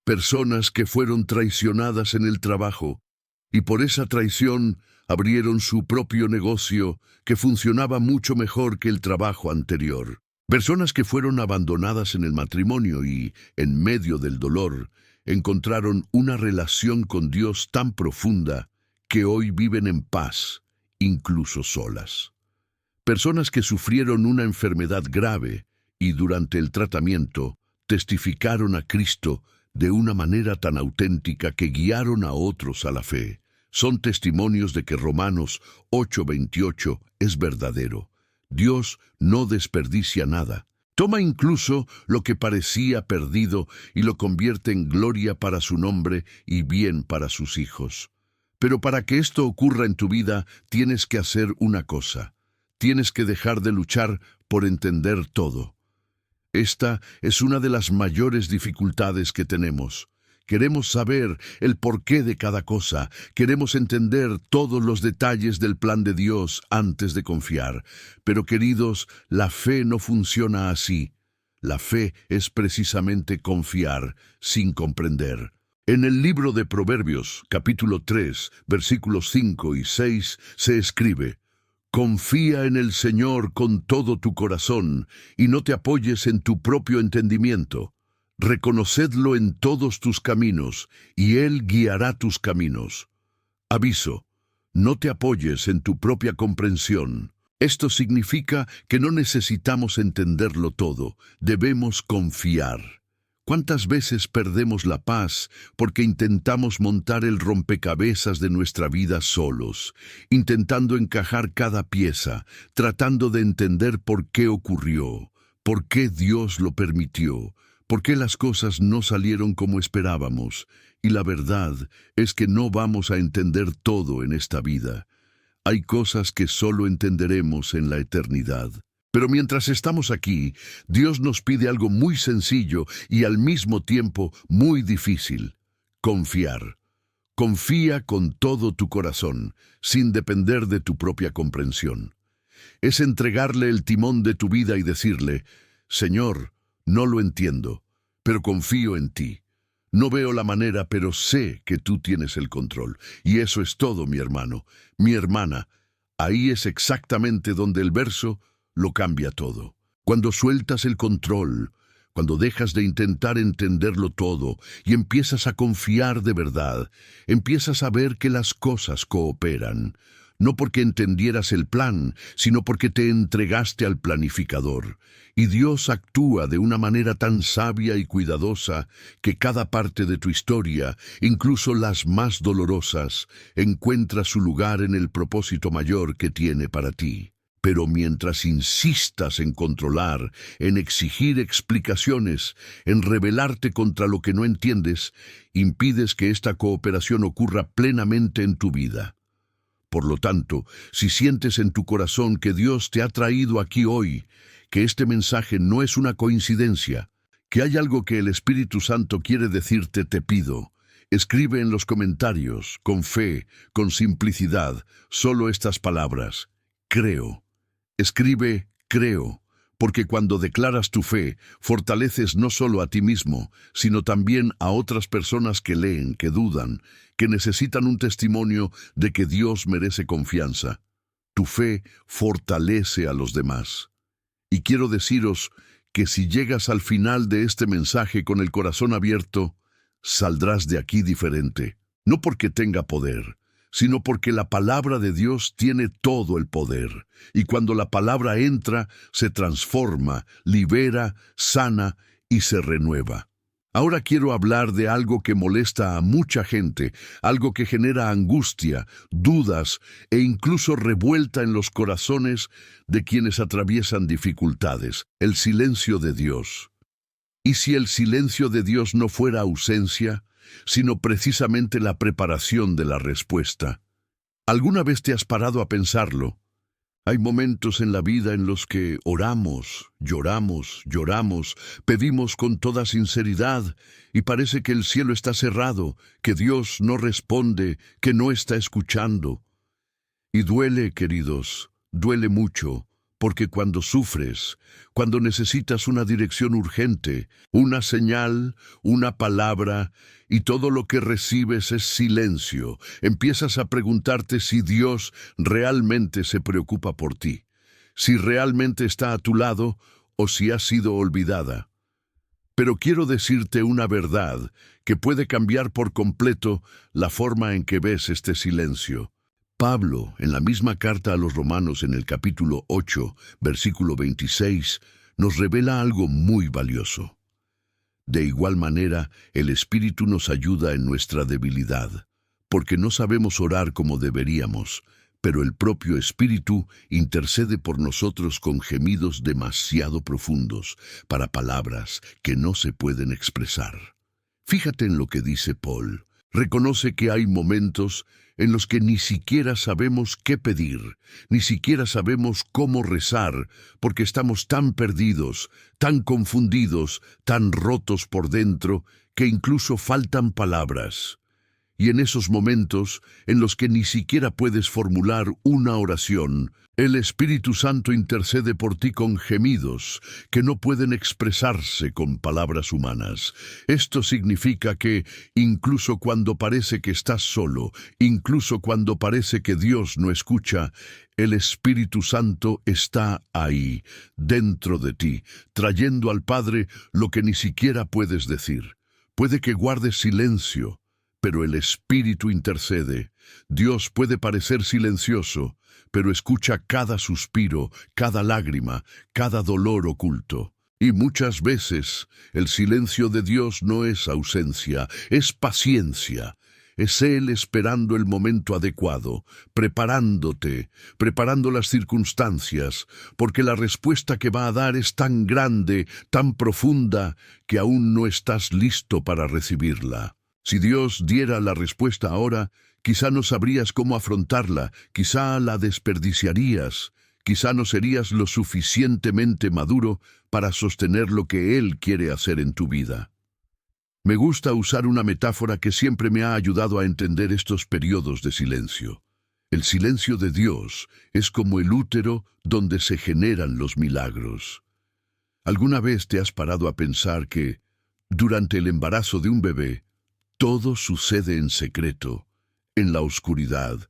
Personas que fueron traicionadas en el trabajo y por esa traición abrieron su propio negocio que funcionaba mucho mejor que el trabajo anterior. Personas que fueron abandonadas en el matrimonio y, en medio del dolor, encontraron una relación con Dios tan profunda que hoy viven en paz, incluso solas. Personas que sufrieron una enfermedad grave y durante el tratamiento testificaron a Cristo de una manera tan auténtica que guiaron a otros a la fe. Son testimonios de que Romanos 8:28 es verdadero. Dios no desperdicia nada. Toma incluso lo que parecía perdido y lo convierte en gloria para su nombre y bien para sus hijos. Pero para que esto ocurra en tu vida, tienes que hacer una cosa. Tienes que dejar de luchar por entender todo. Esta es una de las mayores dificultades que tenemos. Queremos saber el porqué de cada cosa. Queremos entender todos los detalles del plan de Dios antes de confiar. Pero, queridos, la fe no funciona así. La fe es precisamente confiar sin comprender. En el libro de Proverbios, capítulo 3, versículos 5 y 6, se escribe: Confía en el Señor con todo tu corazón y no te apoyes en tu propio entendimiento. Reconocedlo en todos tus caminos y Él guiará tus caminos. Aviso: no te apoyes en tu propia comprensión. Esto significa que no necesitamos entenderlo todo, debemos confiar. ¿Cuántas veces perdemos la paz porque intentamos montar el rompecabezas de nuestra vida solos, intentando encajar cada pieza, tratando de entender por qué ocurrió, por qué Dios lo permitió, por qué las cosas no salieron como esperábamos? Y la verdad es que no vamos a entender todo en esta vida. Hay cosas que solo entenderemos en la eternidad. Pero mientras estamos aquí, Dios nos pide algo muy sencillo y al mismo tiempo muy difícil: confiar. Confía con todo tu corazón, sin depender de tu propia comprensión. Es entregarle el timón de tu vida y decirle: Señor, no lo entiendo, pero confío en ti. No veo la manera, pero sé que tú tienes el control. Y eso es todo, mi hermano, mi hermana. Ahí es exactamente donde el verso lo cambia todo. Cuando sueltas el control, cuando dejas de intentar entenderlo todo y empiezas a confiar de verdad, empiezas a ver que las cosas cooperan, no porque entendieras el plan, sino porque te entregaste al planificador. Y Dios actúa de una manera tan sabia y cuidadosa que cada parte de tu historia, incluso las más dolorosas, encuentra su lugar en el propósito mayor que tiene para ti. Pero mientras insistas en controlar, en exigir explicaciones, en rebelarte contra lo que no entiendes, impides que esta cooperación ocurra plenamente en tu vida. Por lo tanto, si sientes en tu corazón que Dios te ha traído aquí hoy, que este mensaje no es una coincidencia, que hay algo que el Espíritu Santo quiere decirte, te pido, escribe en los comentarios, con fe, con simplicidad, solo estas palabras: creo. Escribe, creo, porque cuando declaras tu fe, fortaleces no solo a ti mismo, sino también a otras personas que leen, que dudan, que necesitan un testimonio de que Dios merece confianza. Tu fe fortalece a los demás. Y quiero deciros que si llegas al final de este mensaje con el corazón abierto, saldrás de aquí diferente, no porque tenga poder, sino porque la palabra de Dios tiene todo el poder, y cuando la palabra entra, se transforma, libera, sana y se renueva. Ahora quiero hablar de algo que molesta a mucha gente, algo que genera angustia, dudas e incluso revuelta en los corazones de quienes atraviesan dificultades: el silencio de Dios. ¿Y si el silencio de Dios no fuera ausencia, sino precisamente la preparación de la respuesta? ¿Alguna vez te has parado a pensarlo? Hay momentos en la vida en los que oramos, lloramos, pedimos con toda sinceridad y parece que el cielo está cerrado, que Dios no responde, que no está escuchando. Y duele, queridos, duele mucho, porque cuando sufres, cuando necesitas una dirección urgente, una señal, una palabra, y todo lo que recibes es silencio, empiezas a preguntarte si Dios realmente se preocupa por ti, si realmente está a tu lado o si has sido olvidada. Pero quiero decirte una verdad que puede cambiar por completo la forma en que ves este silencio. Pablo, en la misma carta a los Romanos, en el capítulo 8, versículo 26, nos revela algo muy valioso. De igual manera, el Espíritu nos ayuda en nuestra debilidad, porque no sabemos orar como deberíamos, pero el propio Espíritu intercede por nosotros con gemidos demasiado profundos, para palabras que no se pueden expresar. Fíjate en lo que dice Paul. Reconoce que hay momentos en los que ni siquiera sabemos qué pedir, ni siquiera sabemos cómo rezar, porque estamos tan perdidos, tan confundidos, tan rotos por dentro, que incluso faltan palabras. Y en esos momentos, en los que ni siquiera puedes formular una oración, el Espíritu Santo intercede por ti con gemidos que no pueden expresarse con palabras humanas. Esto significa que, incluso cuando parece que estás solo, incluso cuando parece que Dios no escucha, el Espíritu Santo está ahí, dentro de ti, trayendo al Padre lo que ni siquiera puedes decir. Puede que guardes silencio, pero el Espíritu intercede. Dios puede parecer silencioso, pero escucha cada suspiro, cada lágrima, cada dolor oculto. Y muchas veces el silencio de Dios no es ausencia, es paciencia. Es Él esperando el momento adecuado, preparándote, preparando las circunstancias, porque la respuesta que va a dar es tan grande, tan profunda, que aún no estás listo para recibirla. Si Dios diera la respuesta ahora, quizá no sabrías cómo afrontarla, quizá la desperdiciarías, quizá no serías lo suficientemente maduro para sostener lo que Él quiere hacer en tu vida. Me gusta usar una metáfora que siempre me ha ayudado a entender estos periodos de silencio. El silencio de Dios es como el útero donde se generan los milagros. ¿Alguna vez te has parado a pensar que, durante el embarazo de un bebé, todo sucede en secreto, en la oscuridad,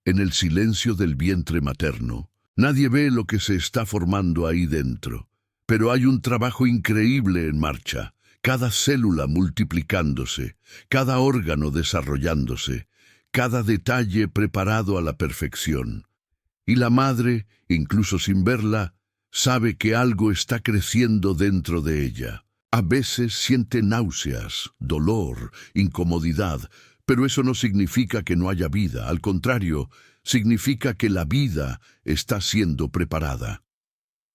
en el silencio del vientre materno? Nadie ve lo que se está formando ahí dentro. Pero hay un trabajo increíble en marcha. Cada célula multiplicándose, cada órgano desarrollándose, cada detalle preparado a la perfección. Y la madre, incluso sin verla, sabe que algo está creciendo dentro de ella. A veces siente náuseas, dolor, incomodidad, pero eso no significa que no haya vida. Al contrario, significa que la vida está siendo preparada.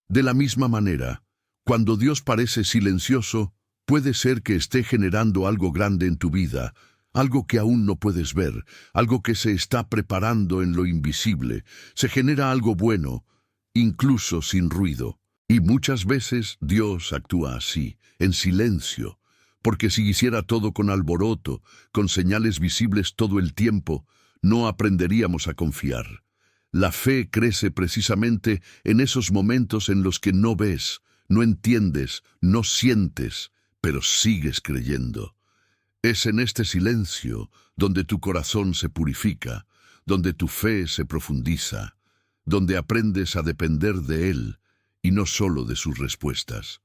De la misma manera, cuando Dios parece silencioso, puede ser que esté generando algo grande en tu vida, algo que aún no puedes ver, algo que se está preparando en lo invisible. Se genera algo bueno, incluso sin ruido. Y muchas veces Dios actúa así, en silencio, porque si hiciera todo con alboroto, con señales visibles todo el tiempo, no aprenderíamos a confiar. La fe crece precisamente en esos momentos en los que no ves, no entiendes, no sientes, pero sigues creyendo. Es en este silencio donde tu corazón se purifica, donde tu fe se profundiza, donde aprendes a depender de Él y no solo de sus respuestas.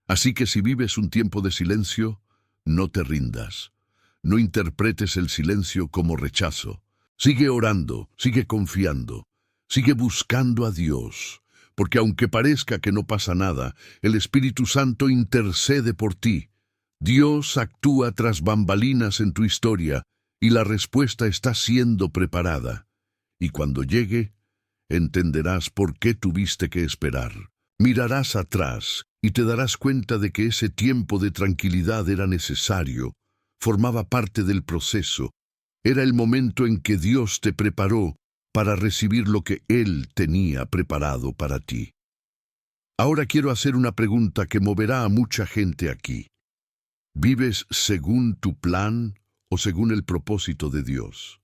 Así que si vives un tiempo de silencio, no te rindas. No interpretes el silencio como rechazo. Sigue orando, sigue confiando, sigue buscando a Dios, porque aunque parezca que no pasa nada, el Espíritu Santo intercede por ti. Dios actúa tras bambalinas en tu historia y la respuesta está siendo preparada. Y cuando llegue, entenderás por qué tuviste que esperar. Mirarás atrás y te darás cuenta de que ese tiempo de tranquilidad era necesario, formaba parte del proceso. Era el momento en que Dios te preparó para recibir lo que Él tenía preparado para ti. Ahora quiero hacer una pregunta que moverá a mucha gente aquí. ¿Vives según tu plan o según el propósito de Dios?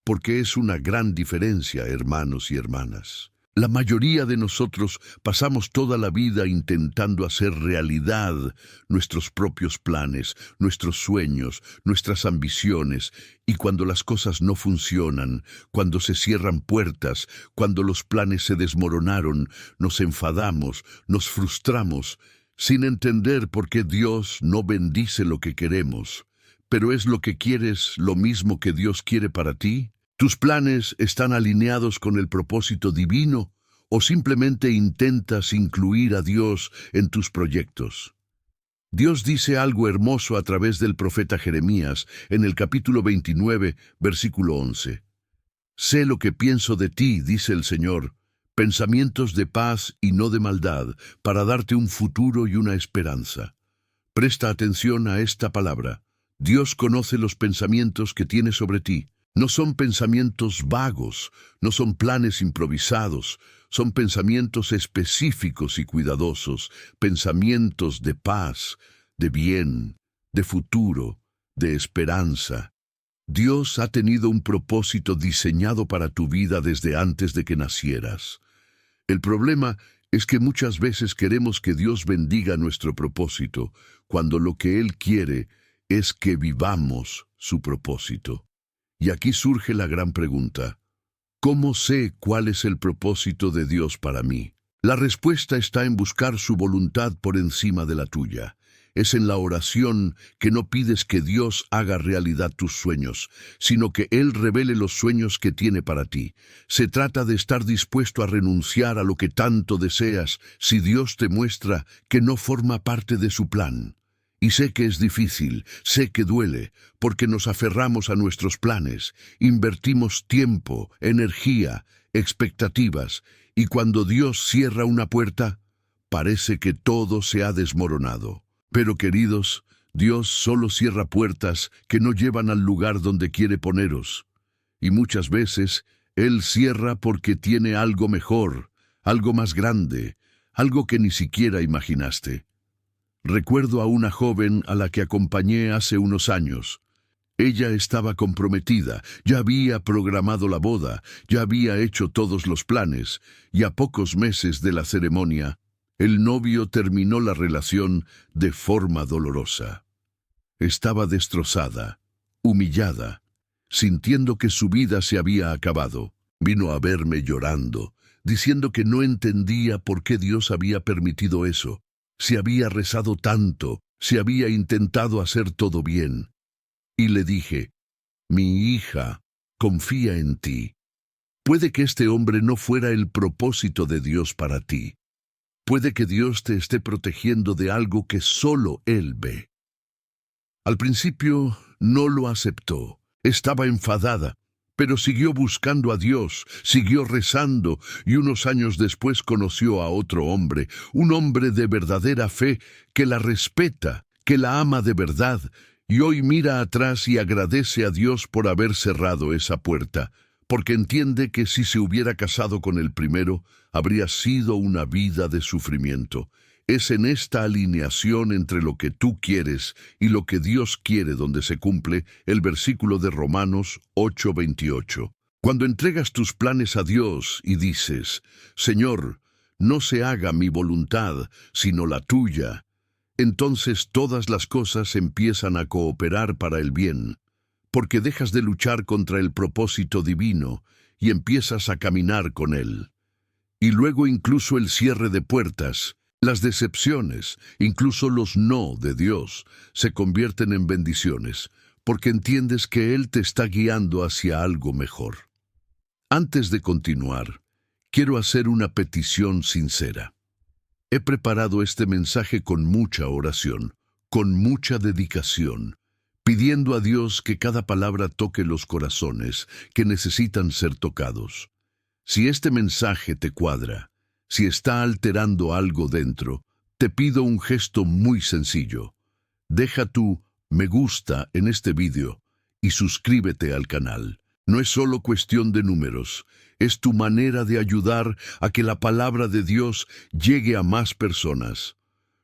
Porque es una gran diferencia, hermanos y hermanas. La mayoría de nosotros pasamos toda la vida intentando hacer realidad nuestros propios planes, nuestros sueños, nuestras ambiciones, y cuando las cosas no funcionan, cuando se cierran puertas, cuando los planes se desmoronaron, nos enfadamos, nos frustramos, sin entender por qué Dios no bendice lo que queremos. ¿Pero es lo que quieres lo mismo que Dios quiere para ti? ¿Tus planes están alineados con el propósito divino o simplemente intentas incluir a Dios en tus proyectos? Dios dice algo hermoso a través del profeta Jeremías en el capítulo 29, versículo 11. Sé lo que pienso de ti, dice el Señor, pensamientos de paz y no de maldad, para darte un futuro y una esperanza. Presta atención a esta palabra. Dios conoce los pensamientos que tiene sobre ti. No son pensamientos vagos, no son planes improvisados, son pensamientos específicos y cuidadosos, pensamientos de paz, de bien, de futuro, de esperanza. Dios ha tenido un propósito diseñado para tu vida desde antes de que nacieras. El problema es que muchas veces queremos que Dios bendiga nuestro propósito, cuando lo que Él quiere es que vivamos su propósito. Y aquí surge la gran pregunta: ¿cómo sé cuál es el propósito de Dios para mí? La respuesta está en buscar su voluntad por encima de la tuya. Es en la oración que no pides que Dios haga realidad tus sueños, sino que Él revele los sueños que tiene para ti. Se trata de estar dispuesto a renunciar a lo que tanto deseas si Dios te muestra que no forma parte de su plan. Y sé que es difícil, sé que duele, porque nos aferramos a nuestros planes, invertimos tiempo, energía, expectativas, y cuando Dios cierra una puerta, parece que todo se ha desmoronado. Pero queridos, Dios solo cierra puertas que no llevan al lugar donde quiere poneros. Y muchas veces Él cierra porque tiene algo mejor, algo más grande, algo que ni siquiera imaginaste. Recuerdo a una joven a la que acompañé hace unos años. Ella estaba comprometida, ya había programado la boda, ya había hecho todos los planes, y a pocos meses de la ceremonia, el novio terminó la relación de forma dolorosa. Estaba destrozada, humillada, sintiendo que su vida se había acabado. Vino a verme llorando, diciendo que no entendía por qué Dios había permitido eso. Se había rezado tanto, se había intentado hacer todo bien. Y le dije, mi hija, confía en ti. Puede que este hombre no fuera el propósito de Dios para ti. Puede que Dios te esté protegiendo de algo que solo Él ve. Al principio no lo aceptó, estaba enfadada, pero siguió buscando a Dios, siguió rezando y unos años después conoció a otro hombre, un hombre de verdadera fe que la respeta, que la ama de verdad, y hoy mira atrás y agradece a Dios por haber cerrado esa puerta, porque entiende que si se hubiera casado con el primero, habría sido una vida de sufrimiento. Es en esta alineación entre lo que tú quieres y lo que Dios quiere donde se cumple el versículo de Romanos 8:28. Cuando entregas tus planes a Dios y dices, Señor, no se haga mi voluntad, sino la tuya, entonces todas las cosas empiezan a cooperar para el bien, porque dejas de luchar contra el propósito divino y empiezas a caminar con Él. Y luego incluso el cierre de puertas, las decepciones, incluso los no de Dios, se convierten en bendiciones, porque entiendes que Él te está guiando hacia algo mejor. Antes de continuar, quiero hacer una petición sincera. He preparado este mensaje con mucha oración, con mucha dedicación, pidiendo a Dios que cada palabra toque los corazones que necesitan ser tocados. Si este mensaje te cuadra, si está alterando algo dentro, te pido un gesto muy sencillo. Deja tu me gusta en este vídeo y suscríbete al canal. No es solo cuestión de números, es tu manera de ayudar a que la palabra de Dios llegue a más personas.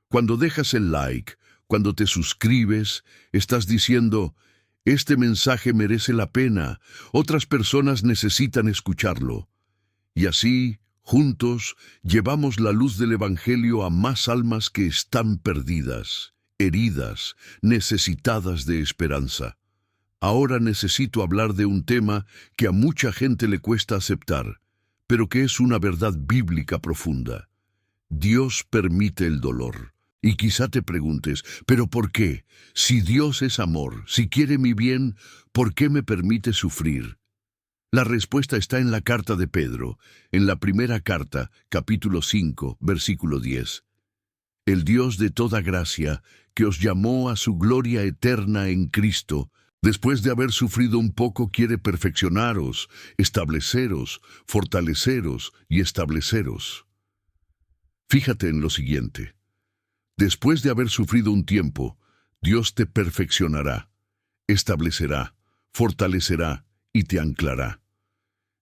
Cuando dejas el like, cuando te suscribes, estás diciendo, este mensaje merece la pena, otras personas necesitan escucharlo. Y así, juntos, llevamos la luz del Evangelio a más almas que están perdidas, heridas, necesitadas de esperanza. Ahora necesito hablar de un tema que a mucha gente le cuesta aceptar, pero que es una verdad bíblica profunda. Dios permite el dolor. Y quizá te preguntes, ¿pero por qué? Si Dios es amor, si quiere mi bien, ¿por qué me permite sufrir? La respuesta está en la carta de Pedro, en la primera carta, capítulo 5, versículo 10. El Dios de toda gracia, que os llamó a su gloria eterna en Cristo, después de haber sufrido un poco, quiere perfeccionaros, estableceros, fortaleceros y estableceros. Fíjate en lo siguiente. Después de haber sufrido un tiempo, Dios te perfeccionará, establecerá, fortalecerá y te anclará.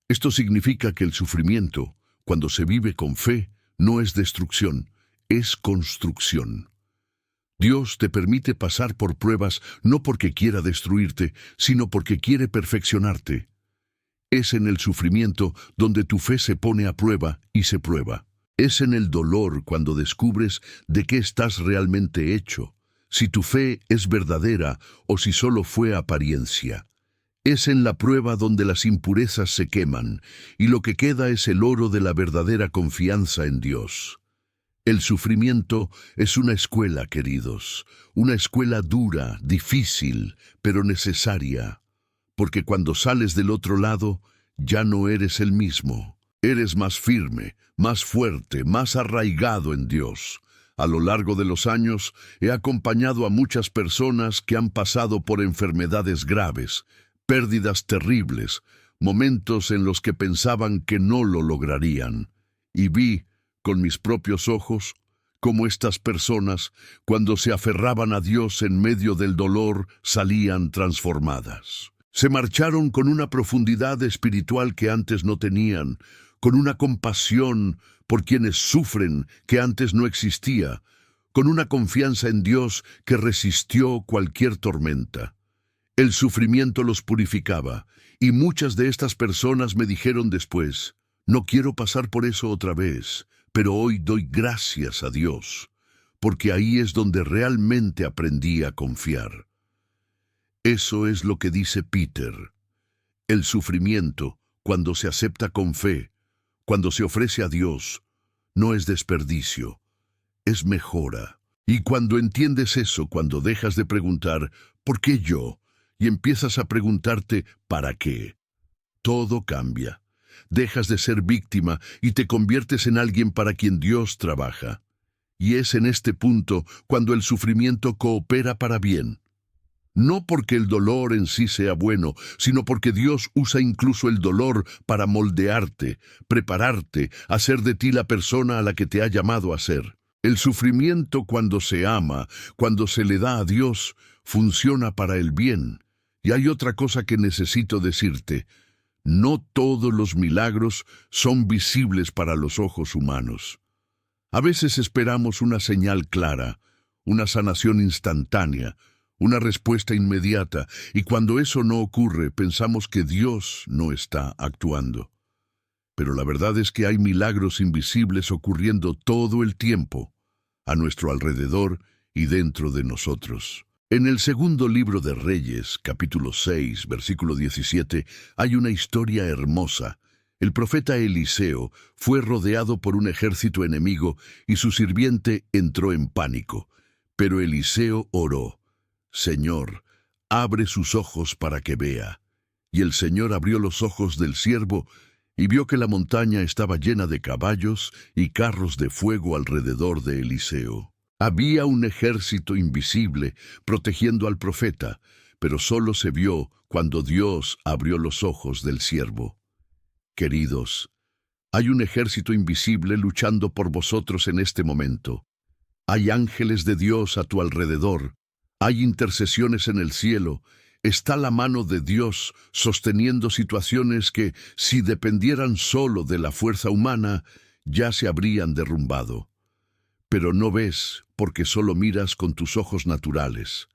Esto significa que el sufrimiento, cuando se vive con fe, no es destrucción, es construcción. Dios te permite pasar por pruebas no porque quiera destruirte, sino porque quiere perfeccionarte. Es en el sufrimiento donde tu fe se pone a prueba y se prueba. Es en el dolor cuando descubres de qué estás realmente hecho, si tu fe es verdadera o si solo fue apariencia. Es en la prueba donde las impurezas se queman y lo que queda es el oro de la verdadera confianza en Dios. El sufrimiento es una escuela, queridos, una escuela dura, difícil, pero necesaria, porque cuando sales del otro lado, ya no eres el mismo. Eres más firme, más fuerte, más arraigado en Dios. A lo largo de los años, he acompañado a muchas personas que han pasado por enfermedades graves, pérdidas terribles, momentos en los que pensaban que no lo lograrían. Y vi, con mis propios ojos, cómo estas personas, cuando se aferraban a Dios en medio del dolor, salían transformadas. Se marcharon con una profundidad espiritual que antes no tenían, con una compasión por quienes sufren que antes no existía, con una confianza en Dios que resistió cualquier tormenta. El sufrimiento los purificaba, y muchas de estas personas me dijeron después, no quiero pasar por eso otra vez, pero hoy doy gracias a Dios, porque ahí es donde realmente aprendí a confiar. Eso es lo que dice Peter. El sufrimiento, cuando se acepta con fe, cuando se ofrece a Dios, no es desperdicio, es mejora. Y cuando entiendes eso, cuando dejas de preguntar, ¿por qué yo? Y empiezas a preguntarte, ¿para qué? Todo cambia. Dejas de ser víctima y te conviertes en alguien para quien Dios trabaja. Y es en este punto cuando el sufrimiento coopera para bien. No porque el dolor en sí sea bueno, sino porque Dios usa incluso el dolor para moldearte, prepararte, hacer de ti la persona a la que te ha llamado a ser. El sufrimiento, cuando se ama, cuando se le da a Dios, funciona para el bien. Y hay otra cosa que necesito decirte. No todos los milagros son visibles para los ojos humanos. A veces esperamos una señal clara, una sanación instantánea, una respuesta inmediata, y cuando eso no ocurre, pensamos que Dios no está actuando. Pero la verdad es que hay milagros invisibles ocurriendo todo el tiempo, a nuestro alrededor y dentro de nosotros. En el segundo libro de Reyes, capítulo 6, versículo 17, hay una historia hermosa. El profeta Eliseo fue rodeado por un ejército enemigo y su sirviente entró en pánico. Pero Eliseo oró: Señor, abre sus ojos para que vea. Y el Señor abrió los ojos del siervo y vio que la montaña estaba llena de caballos y carros de fuego alrededor de Eliseo. Había un ejército invisible protegiendo al profeta, pero solo se vio cuando Dios abrió los ojos del siervo. Queridos, hay un ejército invisible luchando por vosotros en este momento. Hay ángeles de Dios a tu alrededor. Hay intercesiones en el cielo. Está la mano de Dios sosteniendo situaciones que, si dependieran solo de la fuerza humana, ya se habrían derrumbado. Pero no ves porque solo miras con tus ojos naturales.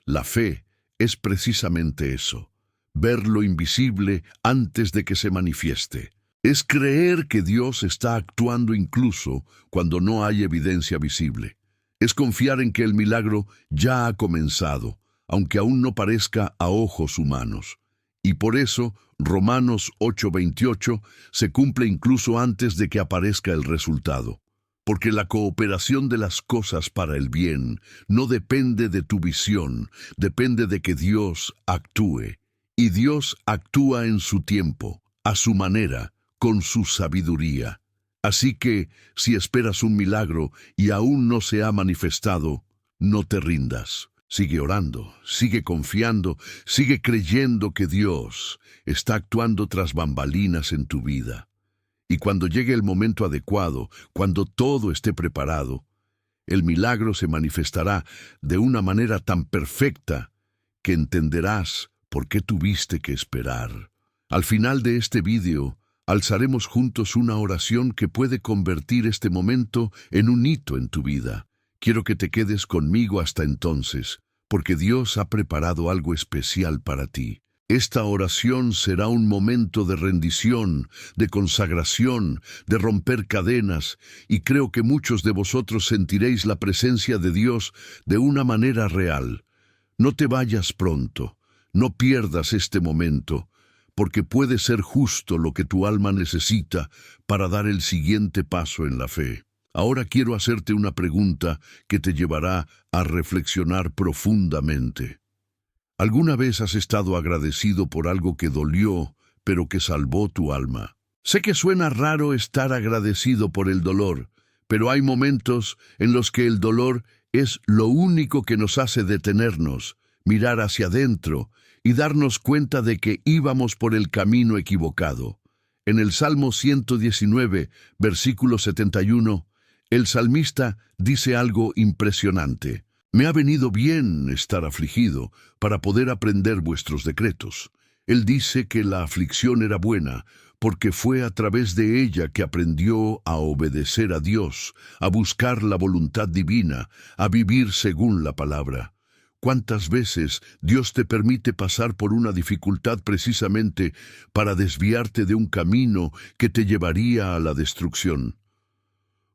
La fe es precisamente eso, ver lo invisible antes de que se manifieste. Es creer que Dios está actuando incluso cuando no hay evidencia visible. Es confiar en que el milagro ya ha comenzado, aunque aún no parezca a ojos humanos. Y por eso, Romanos 8:28 se cumple incluso antes de que aparezca el resultado. Porque la cooperación de las cosas para el bien no depende de tu visión, depende de que Dios actúe. Y Dios actúa en su tiempo, a su manera, con su sabiduría. Así que, si esperas un milagro y aún no se ha manifestado, no te rindas. Sigue orando, sigue confiando, sigue creyendo que Dios está actuando tras bambalinas en tu vida. Y cuando llegue el momento adecuado, cuando todo esté preparado, el milagro se manifestará de una manera tan perfecta que entenderás por qué tuviste que esperar. Al final de este vídeo, alzaremos juntos una oración que puede convertir este momento en un hito en tu vida. Quiero que te quedes conmigo hasta entonces, porque Dios ha preparado algo especial para ti. Esta oración será un momento de rendición, de consagración, de romper cadenas, y creo que muchos de vosotros sentiréis la presencia de Dios de una manera real. No te vayas pronto, no pierdas este momento, porque puede ser justo lo que tu alma necesita para dar el siguiente paso en la fe. Ahora quiero hacerte una pregunta que te llevará a reflexionar profundamente. ¿Alguna vez has estado agradecido por algo que dolió, pero que salvó tu alma? Sé que suena raro estar agradecido por el dolor, pero hay momentos en los que el dolor es lo único que nos hace detenernos, mirar hacia adentro y darnos cuenta de que íbamos por el camino equivocado. En el Salmo 119, versículo 71, el salmista dice algo impresionante. Me ha venido bien estar afligido para poder aprender vuestros decretos. Él dice que la aflicción era buena, porque fue a través de ella que aprendió a obedecer a Dios, a buscar la voluntad divina, a vivir según la palabra. ¿Cuántas veces Dios te permite pasar por una dificultad precisamente para desviarte de un camino que te llevaría a la destrucción?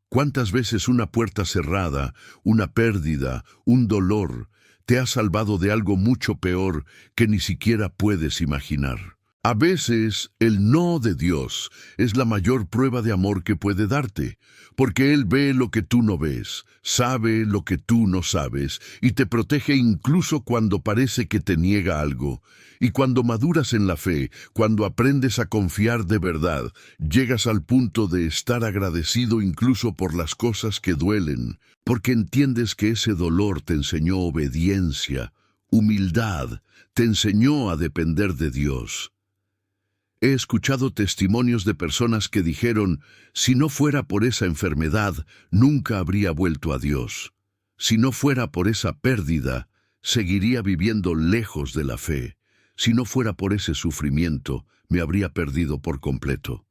¿Cuántas veces una puerta cerrada, una pérdida, un dolor, te ha salvado de algo mucho peor que ni siquiera puedes imaginar? A veces el no de Dios es la mayor prueba de amor que puede darte, porque Él ve lo que tú no ves, sabe lo que tú no sabes, y te protege incluso cuando parece que te niega algo. Y cuando maduras en la fe, cuando aprendes a confiar de verdad, llegas al punto de estar agradecido incluso por las cosas que duelen, porque entiendes que ese dolor te enseñó obediencia, humildad, te enseñó a depender de Dios. He escuchado testimonios de personas que dijeron, si no fuera por esa enfermedad, nunca habría vuelto a Dios. Si no fuera por esa pérdida, seguiría viviendo lejos de la fe. Si no fuera por ese sufrimiento, me habría perdido por completo.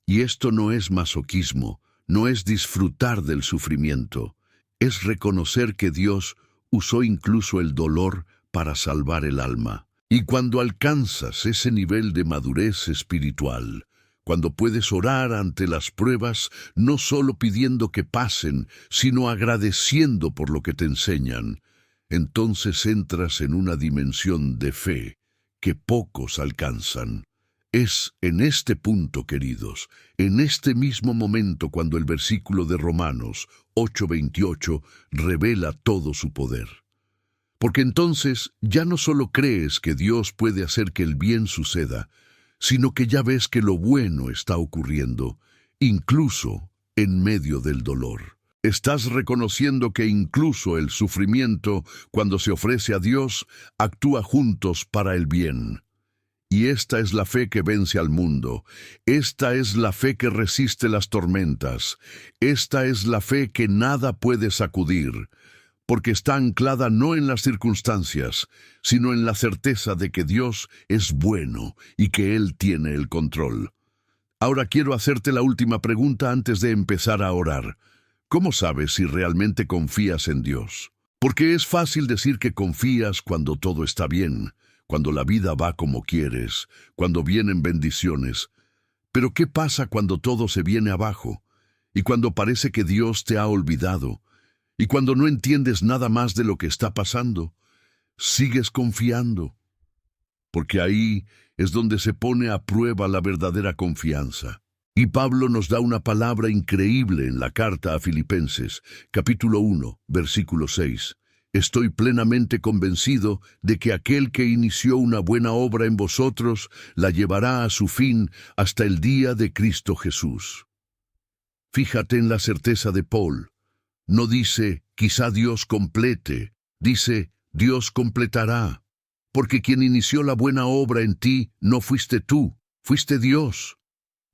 Y esto no es masoquismo, no es disfrutar del sufrimiento, es reconocer que Dios usó incluso el dolor para salvar el alma. Y cuando alcanzas ese nivel de madurez espiritual, cuando puedes orar ante las pruebas, no solo pidiendo que pasen, sino agradeciendo por lo que te enseñan, entonces entras en una dimensión de fe que pocos alcanzan. Es en este punto, queridos, en este mismo momento cuando el versículo de Romanos 8:28 revela todo su poder. Porque entonces ya no solo crees que Dios puede hacer que el bien suceda, sino que ya ves que lo bueno está ocurriendo, incluso en medio del dolor. Estás reconociendo que incluso el sufrimiento, cuando se ofrece a Dios, actúa juntos para el bien. Y esta es la fe que vence al mundo. Esta es la fe que resiste las tormentas. Esta es la fe que nada puede sacudir, porque está anclada no en las circunstancias, sino en la certeza de que Dios es bueno y que Él tiene el control. Ahora quiero hacerte la última pregunta antes de empezar a orar. ¿Cómo sabes si realmente confías en Dios? Porque es fácil decir que confías cuando todo está bien, cuando la vida va como quieres, cuando vienen bendiciones. Pero ¿qué pasa cuando todo se viene abajo? Y cuando parece que Dios te ha olvidado, y cuando no entiendes nada más de lo que está pasando, sigues confiando, porque ahí es donde se pone a prueba la verdadera confianza. Y Pablo nos da una palabra increíble en la carta a Filipenses, capítulo 1, versículo 6. Estoy plenamente convencido de que aquel que inició una buena obra en vosotros la llevará a su fin hasta el día de Cristo Jesús. Fíjate en la certeza de Paul. No dice, quizá Dios complete, dice, Dios completará. Porque quien inició la buena obra en ti no fuiste tú, fuiste Dios.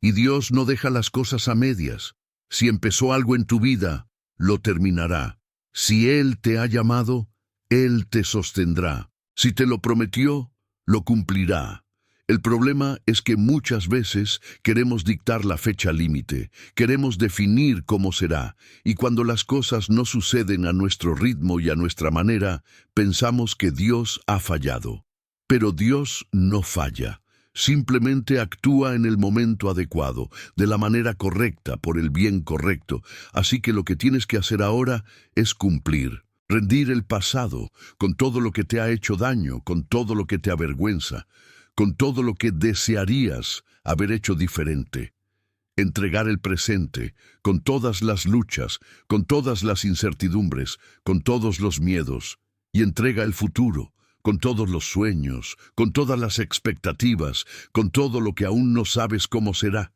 Y Dios no deja las cosas a medias. Si empezó algo en tu vida, lo terminará. Si Él te ha llamado, Él te sostendrá. Si te lo prometió, lo cumplirá. El problema es que muchas veces queremos dictar la fecha límite, queremos definir cómo será, y cuando las cosas no suceden a nuestro ritmo y a nuestra manera, pensamos que Dios ha fallado. Pero Dios no falla, simplemente actúa en el momento adecuado, de la manera correcta, por el bien correcto, así que lo que tienes que hacer ahora es cumplir. Rendir el pasado, con todo lo que te ha hecho daño, con todo lo que te avergüenza, con todo lo que desearías haber hecho diferente. Entregar el presente, con todas las luchas, con todas las incertidumbres, con todos los miedos, y entrega el futuro, con todos los sueños, con todas las expectativas, con todo lo que aún no sabes cómo será,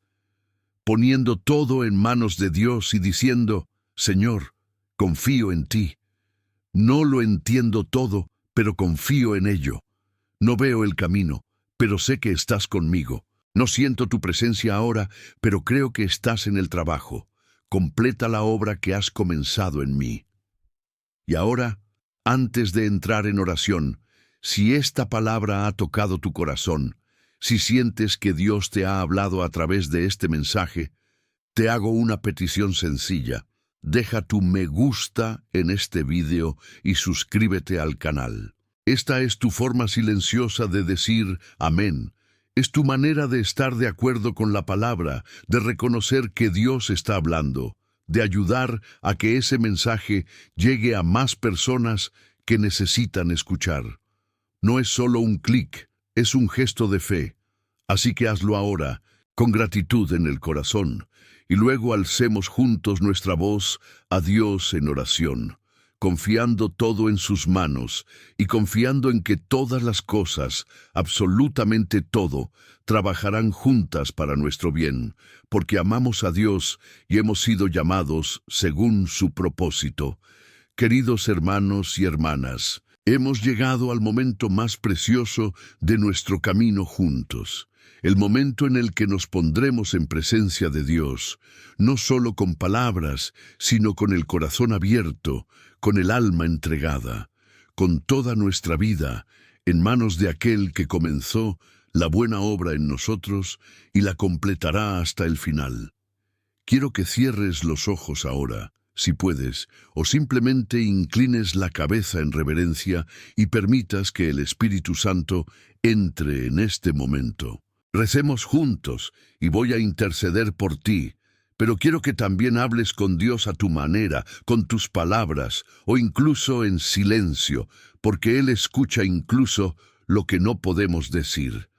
poniendo todo en manos de Dios y diciendo, Señor, confío en ti. No lo entiendo todo, pero confío en ello. No veo el camino, pero sé que estás conmigo. No siento tu presencia ahora, pero creo que estás en el trabajo. Completa la obra que has comenzado en mí. Y ahora, antes de entrar en oración, si esta palabra ha tocado tu corazón, si sientes que Dios te ha hablado a través de este mensaje, te hago una petición sencilla. Deja tu me gusta en este video y suscríbete al canal. Esta es tu forma silenciosa de decir amén. Es tu manera de estar de acuerdo con la palabra, de reconocer que Dios está hablando, de ayudar a que ese mensaje llegue a más personas que necesitan escuchar. No es solo un clic, es un gesto de fe. Así que hazlo ahora, con gratitud en el corazón, y luego alcemos juntos nuestra voz a Dios en oración, confiando todo en sus manos y confiando en que todas las cosas, absolutamente todo, trabajarán juntas para nuestro bien, porque amamos a Dios y hemos sido llamados según su propósito. Queridos hermanos y hermanas, hemos llegado al momento más precioso de nuestro camino juntos, el momento en el que nos pondremos en presencia de Dios, no solo con palabras, sino con el corazón abierto, con el alma entregada, con toda nuestra vida, en manos de aquel que comenzó la buena obra en nosotros y la completará hasta el final. Quiero que cierres los ojos ahora, si puedes, o simplemente inclines la cabeza en reverencia y permitas que el Espíritu Santo entre en este momento. Recemos juntos y voy a interceder por ti, pero quiero que también hables con Dios a tu manera, con tus palabras o incluso en silencio, porque Él escucha incluso lo que no podemos decir.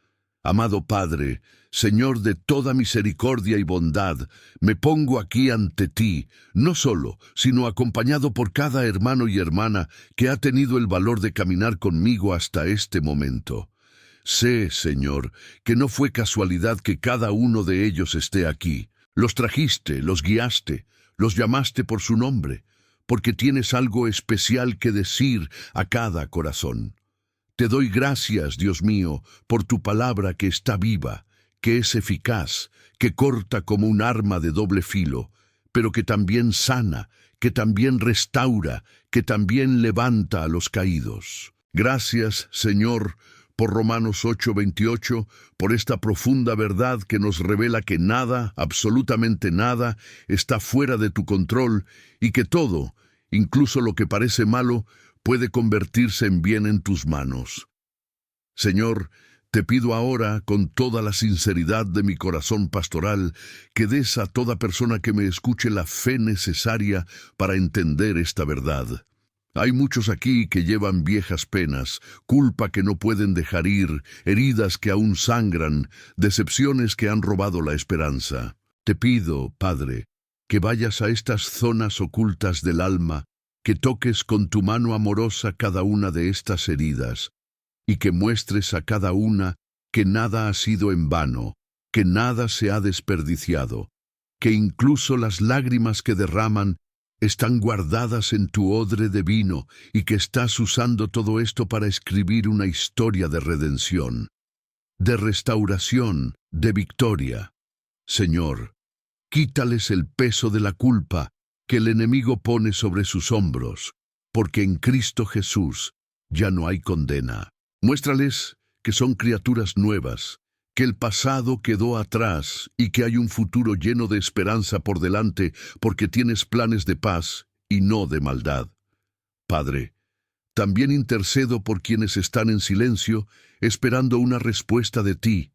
Amado Padre, Señor de toda misericordia y bondad, me pongo aquí ante ti, no solo, sino acompañado por cada hermano y hermana que ha tenido el valor de caminar conmigo hasta este momento. Sé, Señor, que no fue casualidad que cada uno de ellos esté aquí. Los trajiste, los guiaste, los llamaste por su nombre, porque tienes algo especial que decir a cada corazón. Te doy gracias, Dios mío, por tu palabra que está viva, que es eficaz, que corta como un arma de doble filo, pero que también sana, que también restaura, que también levanta a los caídos. Gracias, Señor, por Romanos 8:28, por esta profunda verdad que nos revela que nada, absolutamente nada, está fuera de tu control y que todo, incluso lo que parece malo, puede convertirse en bien en tus manos. Señor, te pido ahora, con toda la sinceridad de mi corazón pastoral, que des a toda persona que me escuche la fe necesaria para entender esta verdad. Hay muchos aquí que llevan viejas penas, culpa que no pueden dejar ir, heridas que aún sangran, decepciones que han robado la esperanza. Te pido, Padre, que vayas a estas zonas ocultas del alma, que toques con tu mano amorosa cada una de estas heridas, y que muestres a cada una que nada ha sido en vano, que nada se ha desperdiciado, que incluso las lágrimas que derraman están guardadas en tu odre de vino y que estás usando todo esto para escribir una historia de redención, de restauración, de victoria. Señor, quítales el peso de la culpa que el enemigo pone sobre sus hombros, porque en Cristo Jesús ya no hay condena. Muéstrales que son criaturas nuevas, que el pasado quedó atrás y que hay un futuro lleno de esperanza por delante porque tienes planes de paz y no de maldad. Padre, también intercedo por quienes están en silencio, esperando una respuesta de ti,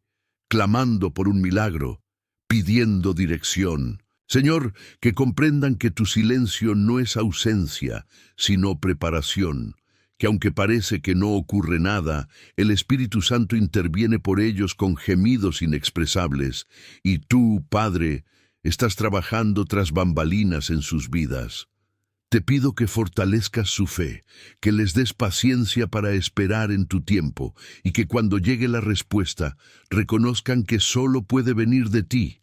clamando por un milagro, pidiendo dirección. Señor, que comprendan que tu silencio no es ausencia, sino preparación, que aunque parece que no ocurre nada, el Espíritu Santo interviene por ellos con gemidos inexpresables, y tú, Padre, estás trabajando tras bambalinas en sus vidas. Te pido que fortalezcas su fe, que les des paciencia para esperar en tu tiempo, y que cuando llegue la respuesta, reconozcan que solo puede venir de ti,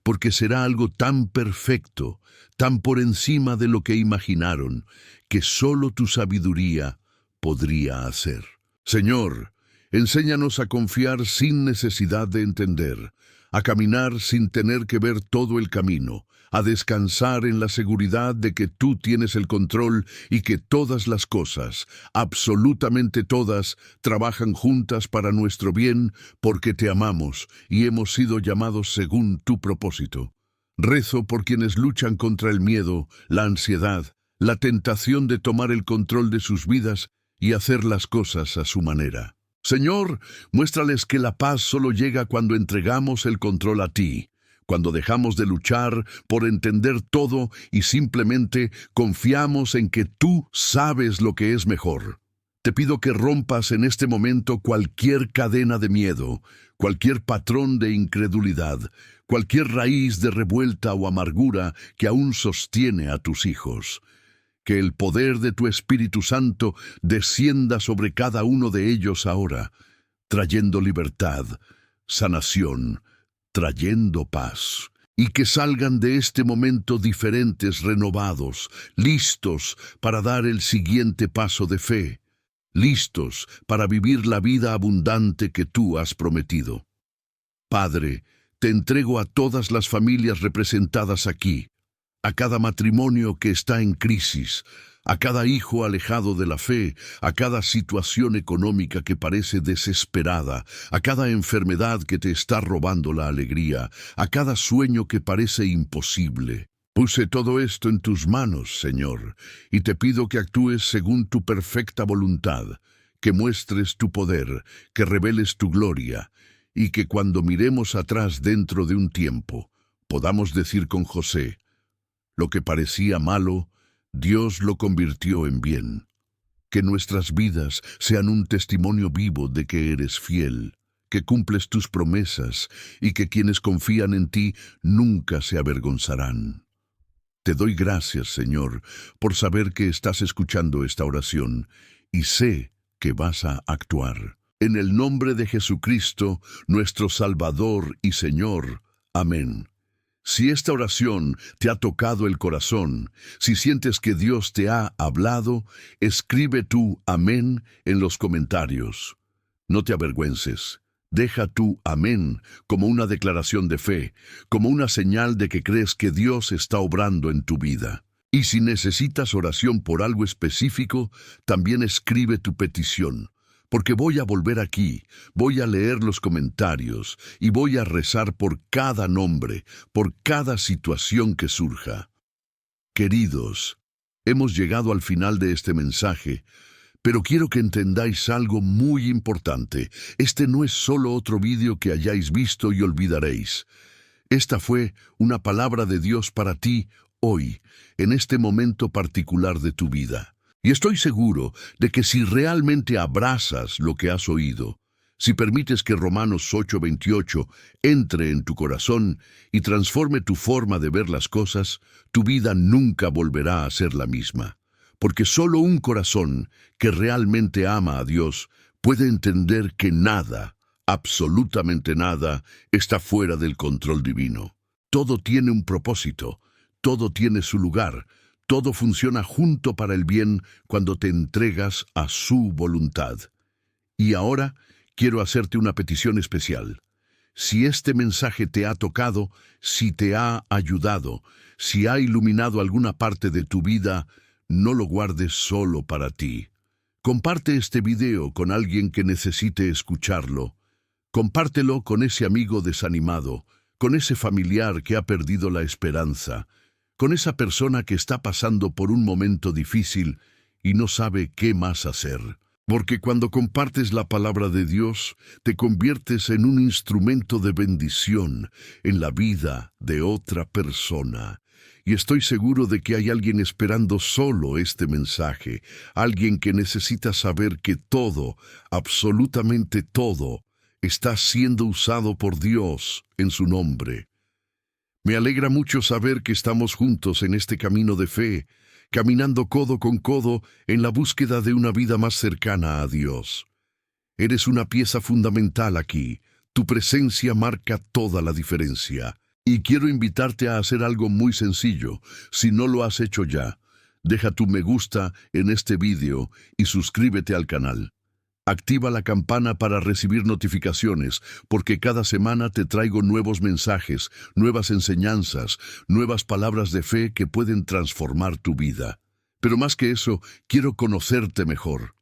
porque será algo tan perfecto, tan por encima de lo que imaginaron, que solo tu sabiduría podría hacer. Señor, enséñanos a confiar sin necesidad de entender, a caminar sin tener que ver todo el camino, a descansar en la seguridad de que tú tienes el control y que todas las cosas, absolutamente todas, trabajan juntas para nuestro bien porque te amamos y hemos sido llamados según tu propósito. Rezo por quienes luchan contra el miedo, la ansiedad, la tentación de tomar el control de sus vidas y hacer las cosas a su manera. Señor, muéstrales que la paz solo llega cuando entregamos el control a ti, cuando dejamos de luchar por entender todo y simplemente confiamos en que tú sabes lo que es mejor. Te pido que rompas en este momento cualquier cadena de miedo, cualquier patrón de incredulidad, cualquier raíz de revuelta o amargura que aún sostiene a tus hijos. Que el poder de tu Espíritu Santo descienda sobre cada uno de ellos ahora, trayendo libertad, sanación, trayendo paz. Y que salgan de este momento diferentes, renovados, listos para dar el siguiente paso de fe, listos para vivir la vida abundante que tú has prometido. Padre, te entrego a todas las familias representadas aquí, a cada matrimonio que está en crisis, a cada hijo alejado de la fe, a cada situación económica que parece desesperada, a cada enfermedad que te está robando la alegría, a cada sueño que parece imposible. Puse todo esto en tus manos, Señor, y te pido que actúes según tu perfecta voluntad, que muestres tu poder, que reveles tu gloria, y que cuando miremos atrás dentro de un tiempo, podamos decir con José: lo que parecía malo, Dios lo convirtió en bien. Que nuestras vidas sean un testimonio vivo de que eres fiel, que cumples tus promesas y que quienes confían en ti nunca se avergonzarán. Te doy gracias, Señor, por saber que estás escuchando esta oración y sé que vas a actuar. En el nombre de Jesucristo, nuestro Salvador y Señor. Amén. Si esta oración te ha tocado el corazón, si sientes que Dios te ha hablado, escribe tu amén en los comentarios. No te avergüences. Deja tu amén como una declaración de fe, como una señal de que crees que Dios está obrando en tu vida. Y si necesitas oración por algo específico, también escribe tu petición. Porque voy a volver aquí, voy a leer los comentarios y voy a rezar por cada nombre, por cada situación que surja. Queridos, hemos llegado al final de este mensaje, pero quiero que entendáis algo muy importante. Este no es solo otro vídeo que hayáis visto y olvidaréis. Esta fue una palabra de Dios para ti hoy, en este momento particular de tu vida. Y estoy seguro de que si realmente abrazas lo que has oído, si permites que Romanos 8:28 entre en tu corazón y transforme tu forma de ver las cosas, tu vida nunca volverá a ser la misma. Porque solo un corazón que realmente ama a Dios puede entender que nada, absolutamente nada, está fuera del control divino. Todo tiene un propósito, todo tiene su lugar. Todo funciona junto para el bien cuando te entregas a su voluntad. Y ahora quiero hacerte una petición especial. Si este mensaje te ha tocado, si te ha ayudado, si ha iluminado alguna parte de tu vida, no lo guardes solo para ti. Comparte este video con alguien que necesite escucharlo. Compártelo con ese amigo desanimado, con ese familiar que ha perdido la esperanza, con esa persona que está pasando por un momento difícil y no sabe qué más hacer. Porque cuando compartes la palabra de Dios, te conviertes en un instrumento de bendición en la vida de otra persona. Y estoy seguro de que hay alguien esperando solo este mensaje, alguien que necesita saber que todo, absolutamente todo, está siendo usado por Dios en su nombre. Me alegra mucho saber que estamos juntos en este camino de fe, caminando codo con codo en la búsqueda de una vida más cercana a Dios. Eres una pieza fundamental aquí. Tu presencia marca toda la diferencia. Y quiero invitarte a hacer algo muy sencillo. Si no lo has hecho ya, deja tu me gusta en este vídeo y suscríbete al canal. Activa la campana para recibir notificaciones, porque cada semana te traigo nuevos mensajes, nuevas enseñanzas, nuevas palabras de fe que pueden transformar tu vida. Pero más que eso, quiero conocerte mejor.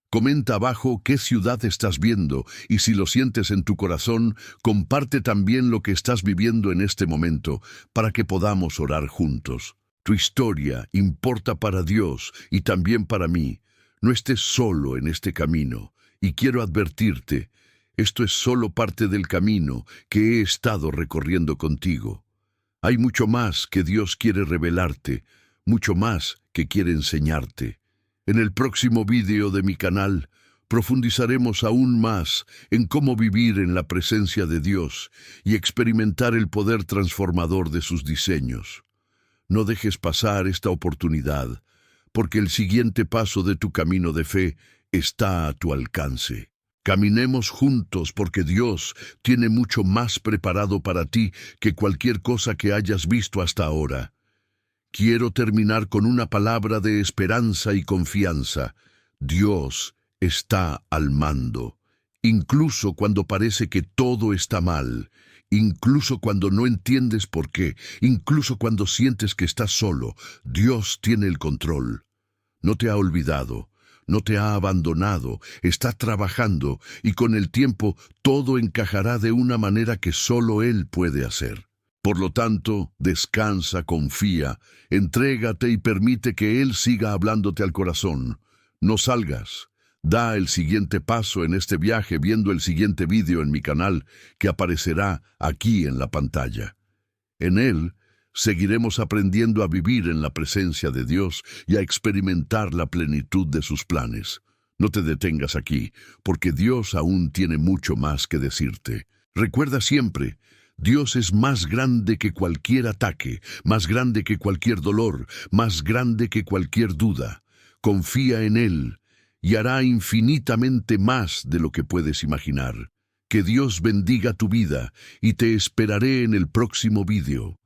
Comenta abajo qué ciudad estás viendo y si lo sientes en tu corazón, comparte también lo que estás viviendo en este momento para que podamos orar juntos. Tu historia importa para Dios y también para mí. No estés solo en este camino. Y quiero advertirte, esto es solo parte del camino que he estado recorriendo contigo. Hay mucho más que Dios quiere revelarte, mucho más que quiere enseñarte. En el próximo vídeo de mi canal, profundizaremos aún más en cómo vivir en la presencia de Dios y experimentar el poder transformador de sus diseños. No dejes pasar esta oportunidad, porque el siguiente paso de tu camino de fe está a tu alcance. Caminemos juntos porque Dios tiene mucho más preparado para ti que cualquier cosa que hayas visto hasta ahora. Quiero terminar con una palabra de esperanza y confianza. Dios está al mando. Incluso cuando parece que todo está mal, incluso cuando no entiendes por qué, incluso cuando sientes que estás solo, Dios tiene el control. No te ha olvidado, no te ha abandonado, está trabajando y con el tiempo todo encajará de una manera que solo Él puede hacer. Por lo tanto, descansa, confía, entrégate y permite que Él siga hablándote al corazón. No salgas. Da el siguiente paso en este viaje viendo el siguiente vídeo en mi canal que aparecerá aquí en la pantalla. En él, seguiremos aprendiendo a vivir en la presencia de Dios y a experimentar la plenitud de sus planes. No te detengas aquí, porque Dios aún tiene mucho más que decirte. Recuerda siempre, Dios es más grande que cualquier ataque, más grande que cualquier dolor, más grande que cualquier duda. Confía en Él y hará infinitamente más de lo que puedes imaginar. Que Dios bendiga tu vida y te esperaré en el próximo vídeo.